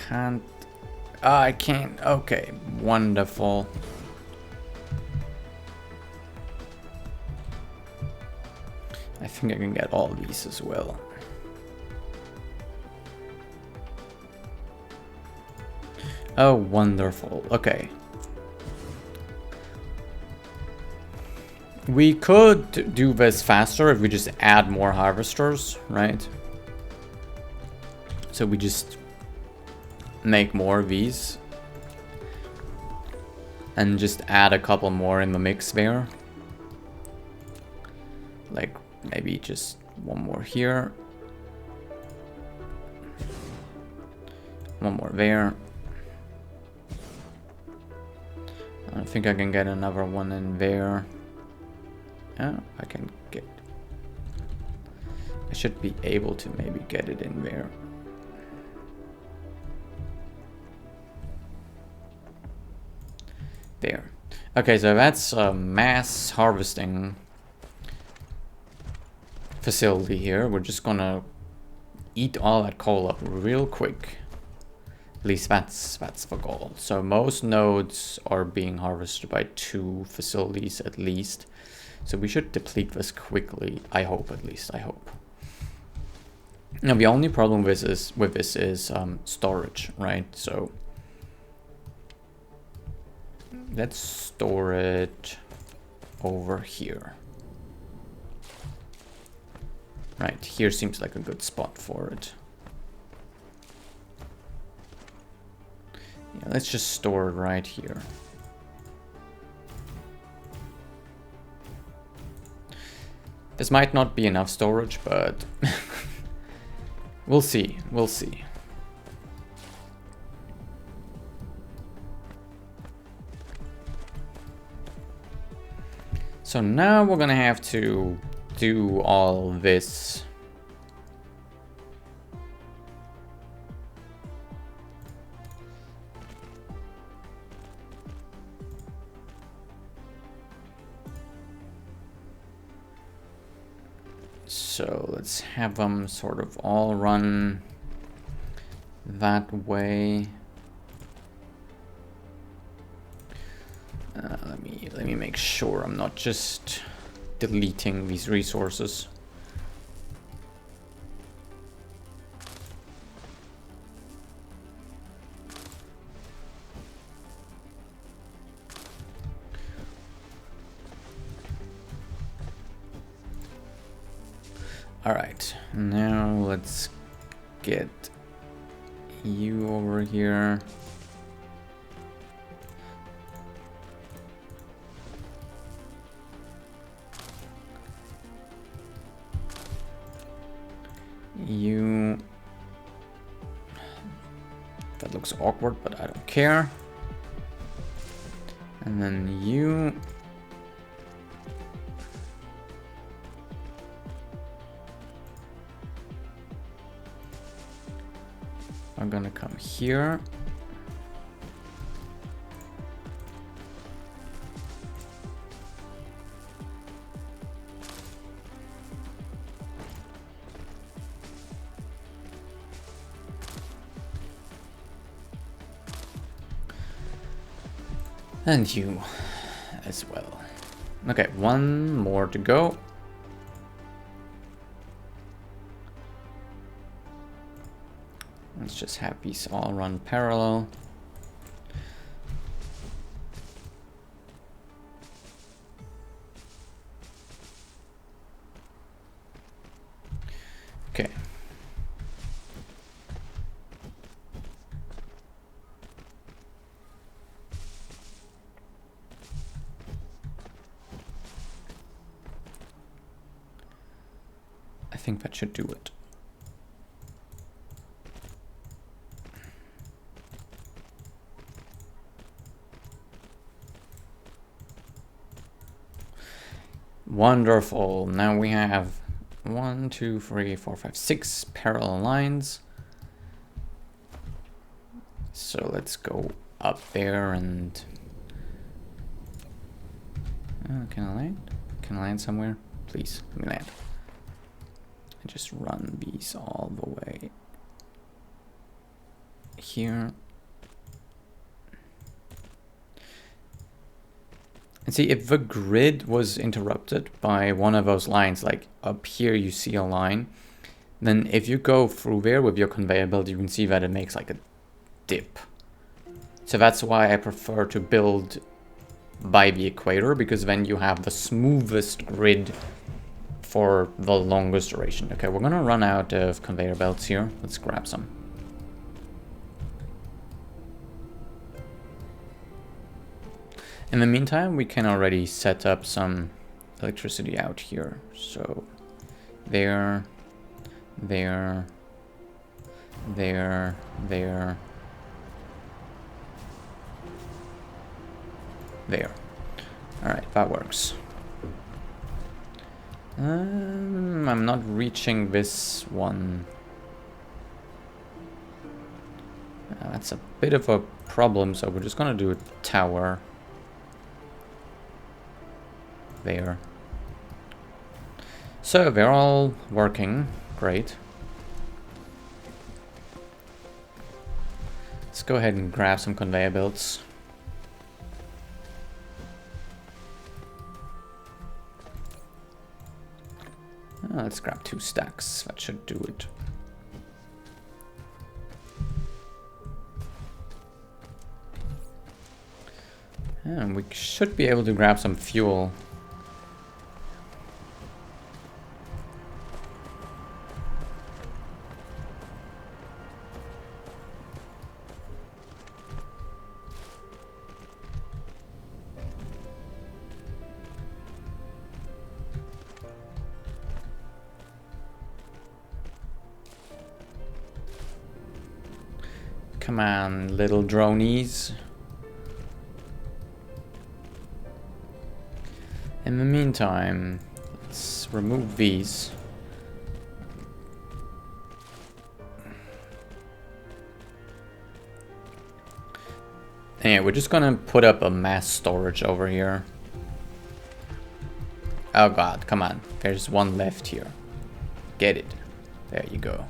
S1: Can't. I can't. Okay, wonderful. I think I can get all these as well. Oh, wonderful. Okay. We could do this faster if we just add more harvesters, right? So we just make more of these and just add a couple more in the mix there. Like maybe just one more here. One more there. I think I can get another one in there. Yeah, I can get... I should be able to maybe get it in there. There. Okay, so that's a mass harvesting facility here. We're just gonna eat all that coal up real quick. At least that's the goal. So most nodes are being harvested by 2 facilities at least. So we should deplete this quickly. I hope, at least. I hope. Now the only problem with this is storage, right? So let's store it over here. Right, here seems like a good spot for it. Yeah, let's just store it right here. This might not be enough storage, but we'll see, we'll see. So now we're gonna have to do all this. So let's have them sort of all run that way. Let me make sure I'm not just deleting these resources. All right, now let's get you over here. You... That looks awkward, but I don't care. And then you... are gonna come here. And you as well. Okay, one more to go. Let's just have these all run parallel. Okay. I think that should do it. Wonderful. Now we have 1, 2, 3, 4, 5, 6 parallel lines. So let's go up there and... can I land? Can I land somewhere? Please, let me land. And just run these all the way here. And see, if the grid was interrupted by one of those lines, like up here you see a line, then if you go through there with your conveyor belt, you can see that it makes like a dip. So that's why I prefer to build by the equator, because then you have the smoothest grid for the longest duration. Okay, we're gonna run out of conveyor belts here. Let's grab some. In the meantime, we can already set up some electricity out here. So there, there, there, there, there. All right, that works. I'm not reaching this one. That's a bit of a problem, so we're just gonna do a tower there. So they're all working great. Let's go ahead and grab some conveyor belts. Let's grab 2 stacks. That should do it. And we should be able to grab some fuel. Come on, little dronies. In the meantime, let's remove these. Anyway, we're just gonna put up a mass storage over here. Oh god, come on. There's one left here. Get it. There you go.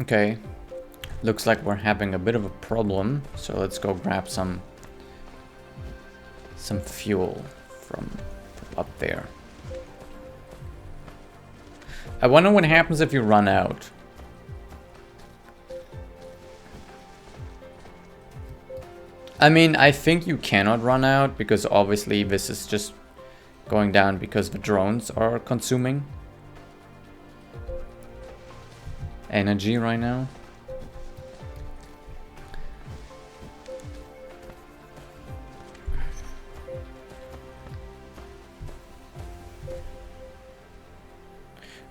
S1: Okay, looks like we're having a bit of a problem, so let's go grab some fuel from up there. I wonder what happens if you run out. I mean, I think you cannot run out, because obviously this is just going down because the drones are consuming energy right now.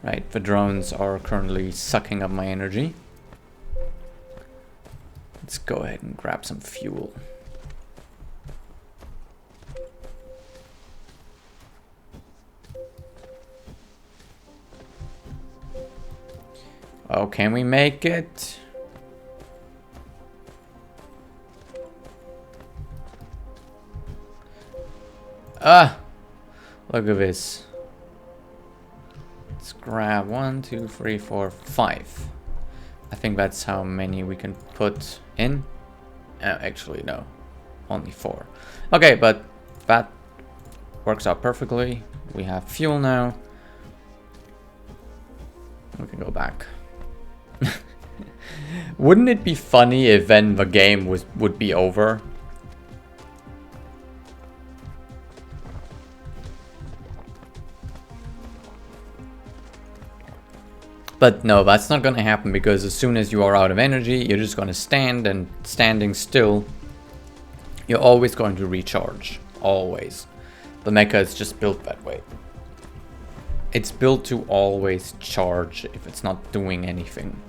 S1: Right, the drones are currently sucking up my energy. Let's go ahead and grab some fuel. Oh, can we make it? Ah! Look at this. Let's grab 1, 2, 3, 4, 5. I think that's how many we can put in. Actually, no. Only 4. Okay, but that works out perfectly. We have fuel now. We can go back. Wouldn't it be funny if then the game would be over? But no, that's not gonna happen, because as soon as you are out of energy, you're just gonna stand, and standing still, you're always going to recharge. Always. The mecha is just built that way. It's built to always charge if it's not doing anything.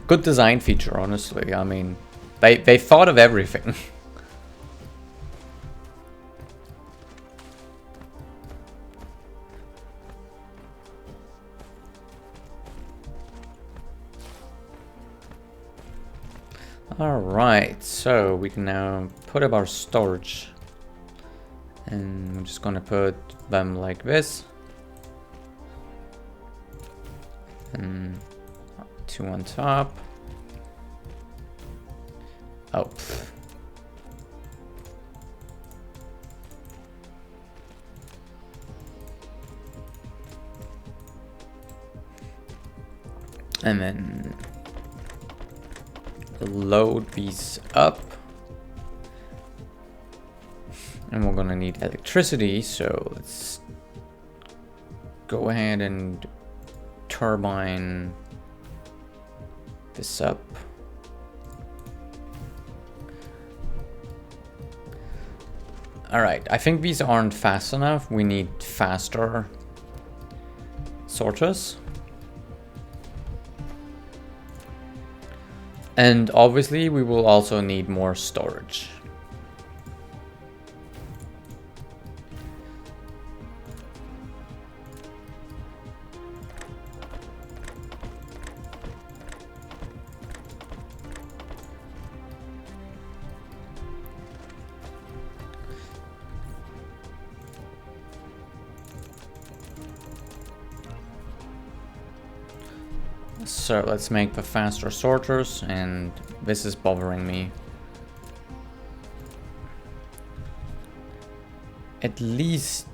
S1: Good design feature, honestly. I mean, they thought of everything. Alright, so we can now put up our storage. And I'm just gonna put them like this. And 2 on top. Oh. Pff. And then load these up. And we're gonna need electricity, so let's go ahead and turbine this up. Alright, I think these aren't fast enough. We need faster sorters. And obviously we will also need more storage. So let's make the faster sorters, and this is bothering me. At least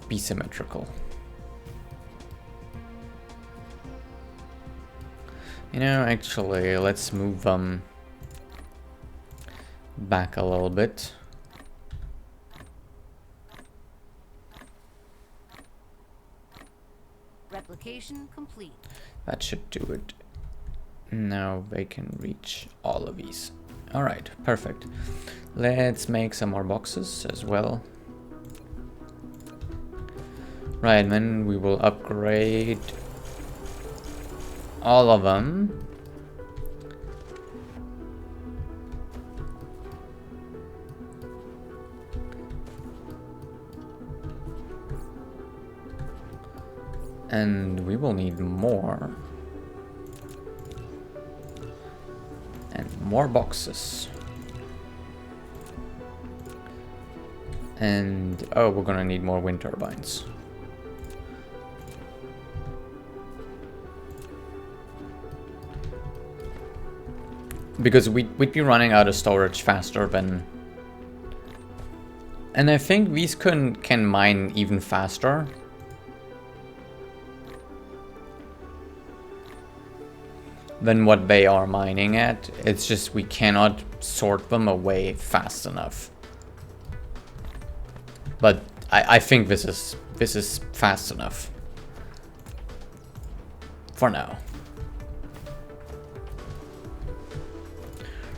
S1: be symmetrical. You know, actually, let's move them back a little bit.
S2: Replication complete.
S1: That should do it. Now they can reach all of these. Alright, perfect. Let's make some more boxes as well. Right, and then we will upgrade all of them. And we will need more. And more boxes. And oh, we're gonna need more wind turbines. Because we'd be running out of storage faster than... And I think these can mine even faster. Than what they are mining at. It's just we cannot sort them away fast enough. But I think this is fast enough. For now.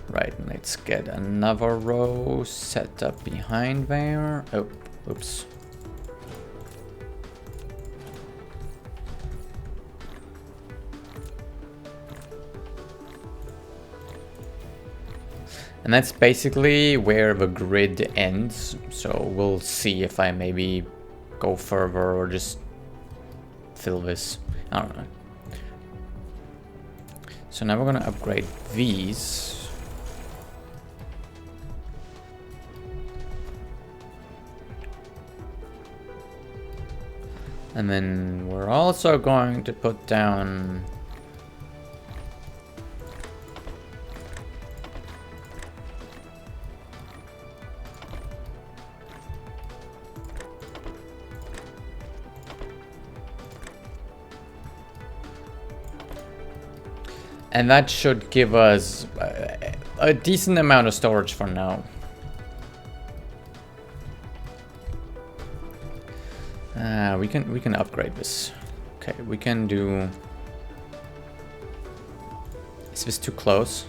S1: Right, let's get another row set up behind there. Oh, oops. And that's basically where the grid ends. So we'll see if I maybe go further or just fill this. I don't know. So now we're gonna upgrade these. And then we're also going to put down and that should give us a decent amount of storage for now. We can upgrade this. Okay, we can do. Is this too close?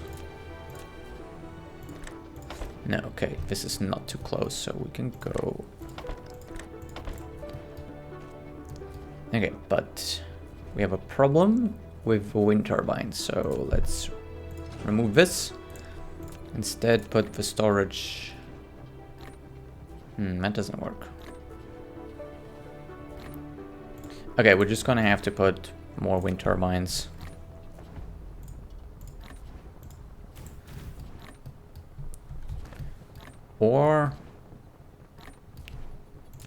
S1: No, okay, this is not too close, so we can go. Okay, but we have a problem with wind turbines, so let's remove this. Instead, put the storage. That doesn't work. Okay, we're just gonna have to put more wind turbines. Or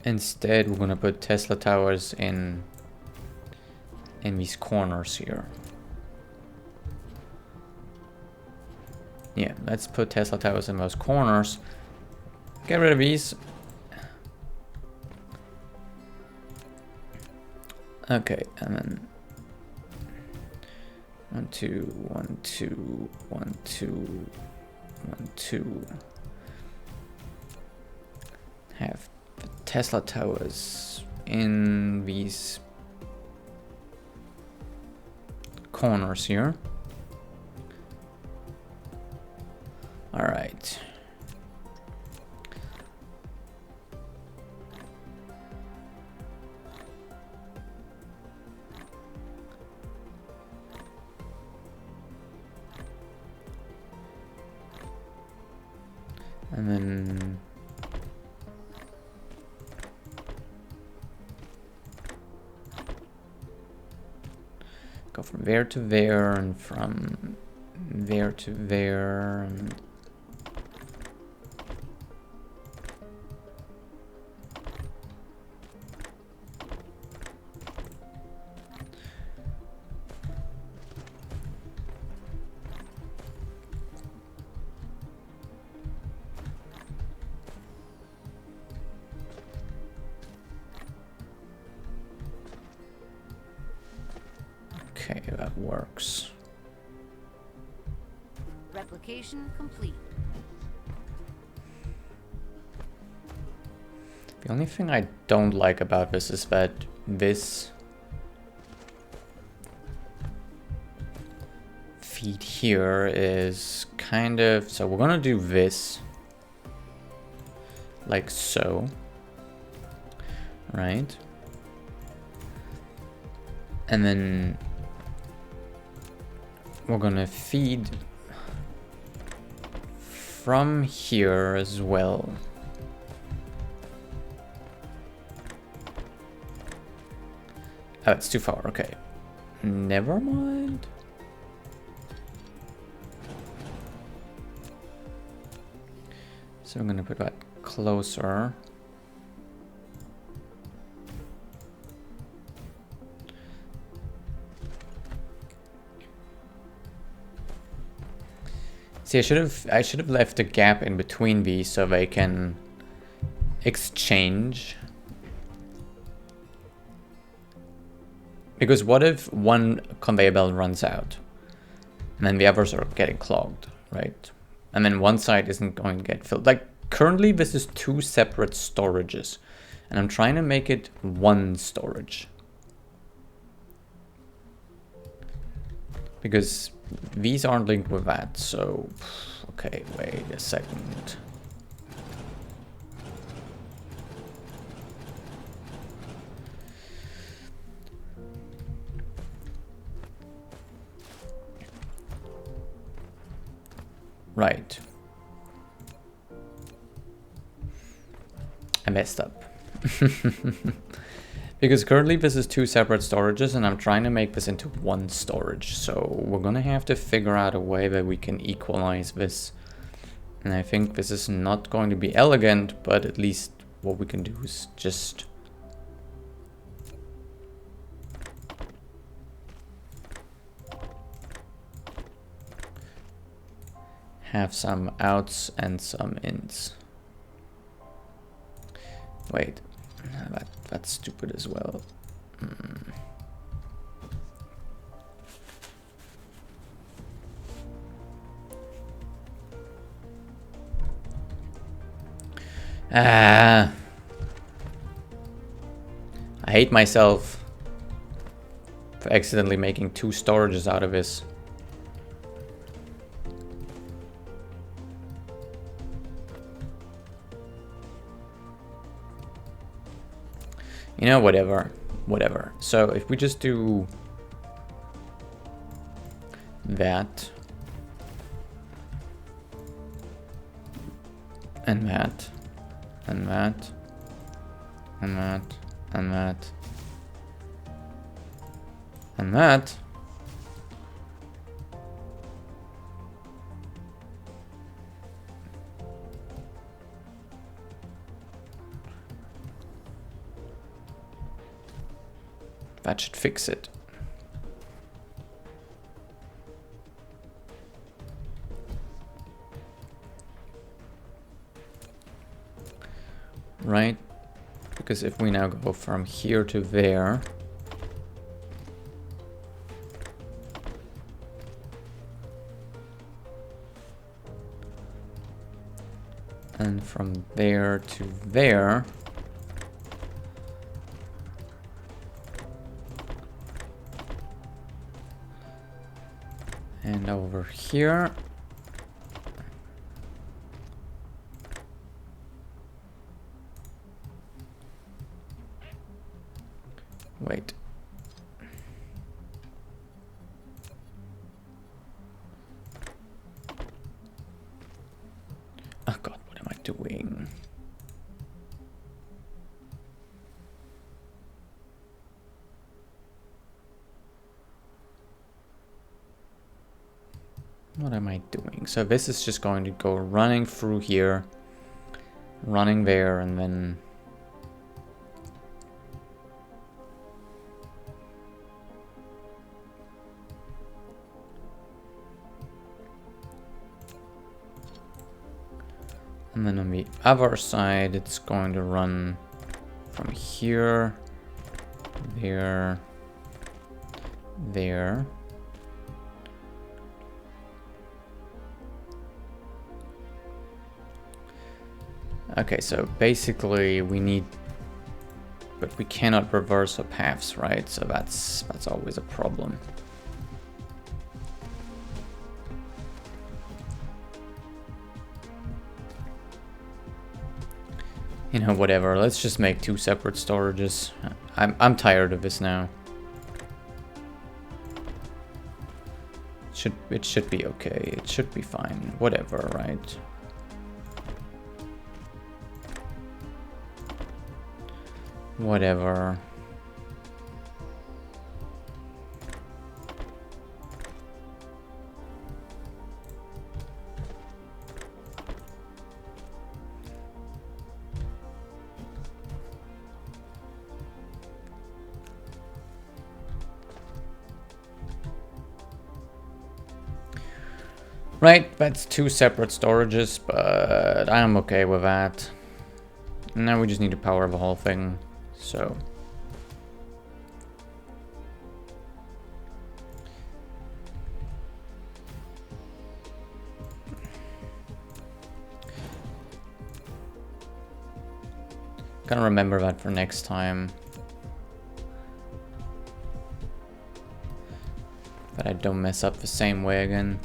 S1: instead, we're gonna put Tesla towers in these corners here. Yeah, let's put Tesla towers in those corners. Get rid of these. Okay, and then 1, 2, 1, 2, 1, 2, 1, 2. Have the Tesla towers in these corners here. All right. And then go from there to there and from there to there and okay, that works.
S2: Replication complete.
S1: The only thing I don't like about this is that this feed here is kind of, so we're gonna do this like so, right? And then we're gonna feed from here as well. Oh, it's too far, okay. Never mind. So I'm gonna put that closer. See, I should have left a gap in between these so they can exchange. Because what if one conveyor belt runs out and then the others are getting clogged, right? And then one side isn't going to get filled. Like currently this is 2 separate storages and I'm trying to make it one storage. Because these aren't linked with that, so okay, wait a second. Right. I messed up. Because currently this is 2 separate storages and I'm trying to make this into one storage. So we're gonna have to figure out a way that we can equalize this. And I think this is not going to be elegant, but at least what we can do is just have some outs and some ins. Wait, that's stupid as well. I hate myself for accidentally making 2 storages out of this. You know, whatever. So if we just do that and that and that and that and that and that, that should fix it. Right? Because if we now go from here to there, and from there to there, and over here, wait. Oh God, what am I doing? What am I doing? So this is just going to go running through here, running there, and then on the other side, it's going to run from here, there, there. Okay, so basically we need, but we cannot reverse the paths, right? So that's always a problem. You know, whatever. Let's just make 2 separate storages. I'm tired of this now. It should be okay. It should be fine. Whatever, right? Whatever. Right, that's 2 separate storages, but I'm okay with that. Now we just need to power the whole thing, so. Gotta remember that for next time. That I don't mess up the same way again.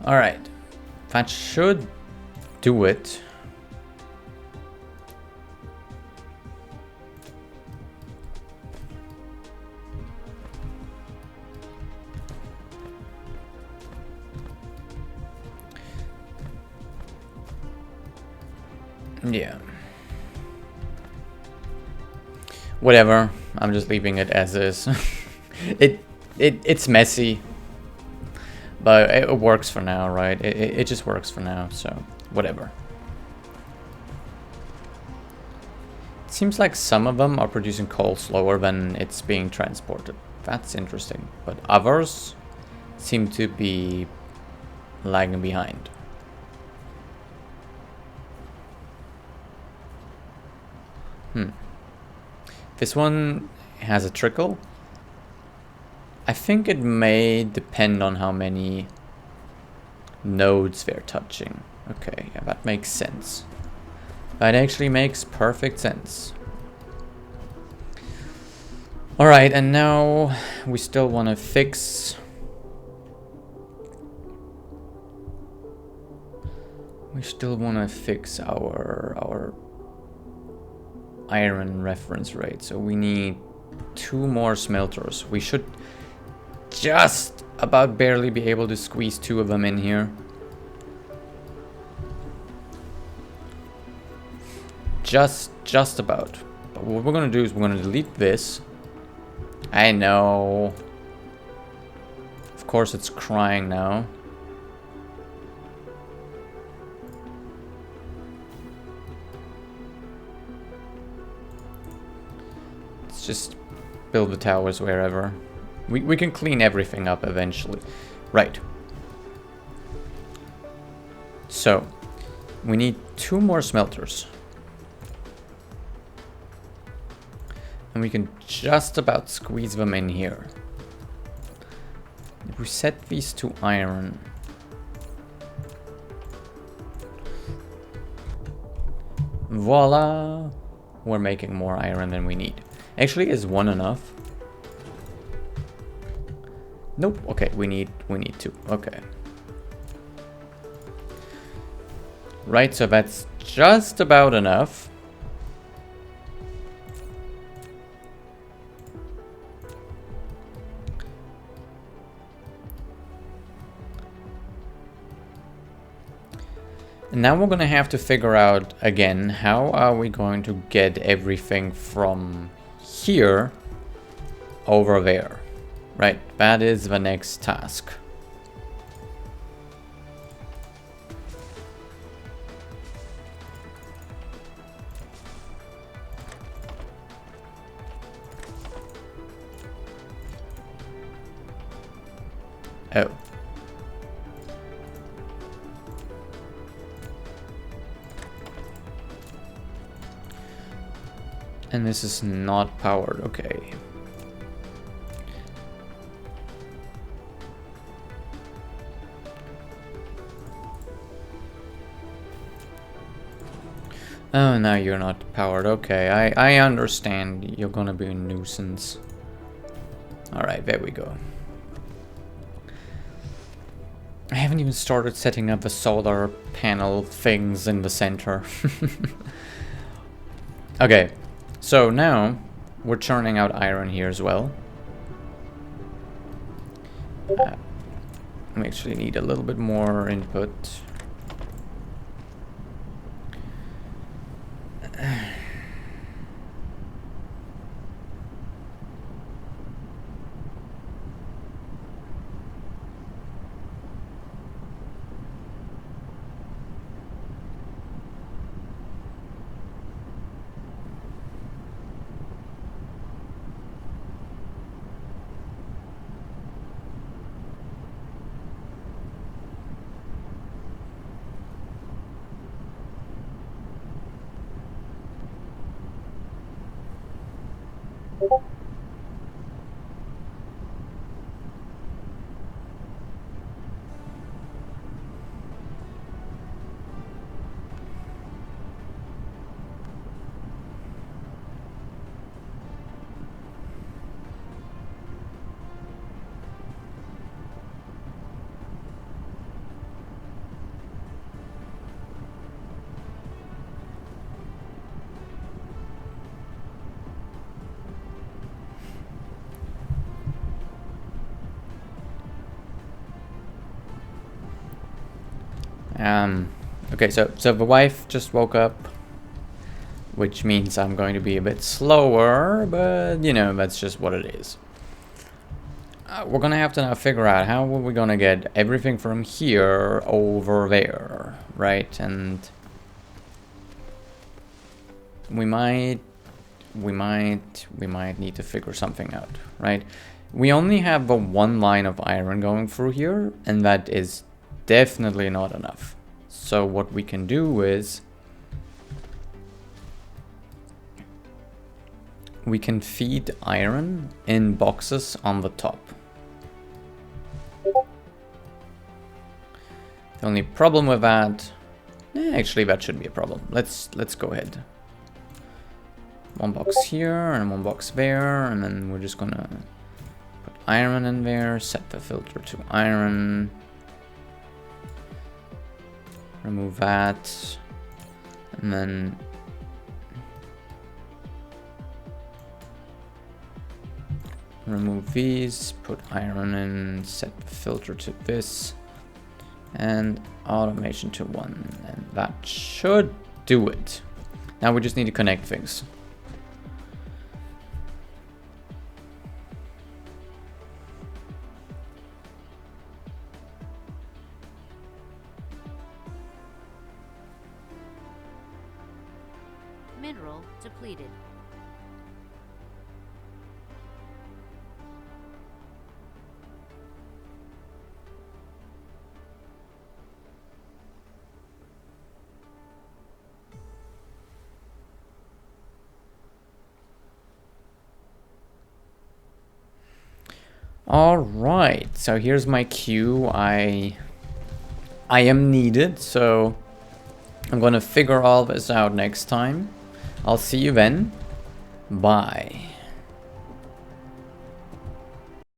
S1: All right, that should do it. Yeah. Whatever, I'm just leaving it as is. It's messy, but it works for now, right? It just works for now, so whatever. It seems like some of them are producing coal slower than it's being transported. That's interesting, but others seem to be lagging behind. This one has a trickle. I think it may depend on how many nodes they're touching. Okay, yeah, that makes sense. That actually makes perfect sense. Alright, and now we still want to fix... We still want to fix our iron reference rate. So we need 2 more smelters. We should just about barely be able to squeeze 2 of them in here. Just about. But what we're gonna do is we're gonna delete this. I know. Of course it's crying now. Let's just build the towers wherever. We can clean everything up eventually. Right. So, we need 2 more smelters. And we can just about squeeze them in here. If we set these to iron. Voila! We're making more iron than we need. Actually, is 1 enough? Nope. Okay, we need 2. Okay. Right, so that's just about enough. And now we're gonna have to figure out again, how are we going to get everything from here over there? Right, that is the next task. Oh. And this is not powered, okay. Oh, now you're not powered. Okay, I understand. You're gonna be a nuisance. Alright, there we go. I haven't even started setting up the solar panel things in the center. Okay, so now we're churning out iron here as well. We actually need a little bit more input. Okay, so the wife just woke up, which means I'm going to be a bit slower, but you know, that's just what it is. we're gonna have to now figure out how are we gonna get everything from here over there, right? And we might need to figure something out, right? We only have a one line of iron going through here, and that is definitely not enough. So what we can do is we can feed iron in boxes on the top. The only problem with that, actually that shouldn't be a problem. Let's go ahead. One box here and one box there, and then we're just gonna put iron in there, set the filter to iron, remove that, and then remove these, put iron in, set the filter to this, and automation to 1, and that should do it. Now we just need to connect things.
S2: Mineral depleted.
S1: All right, so here's my queue. I am needed, so I'm gonna figure all this out next time. I'll see you then. Bye.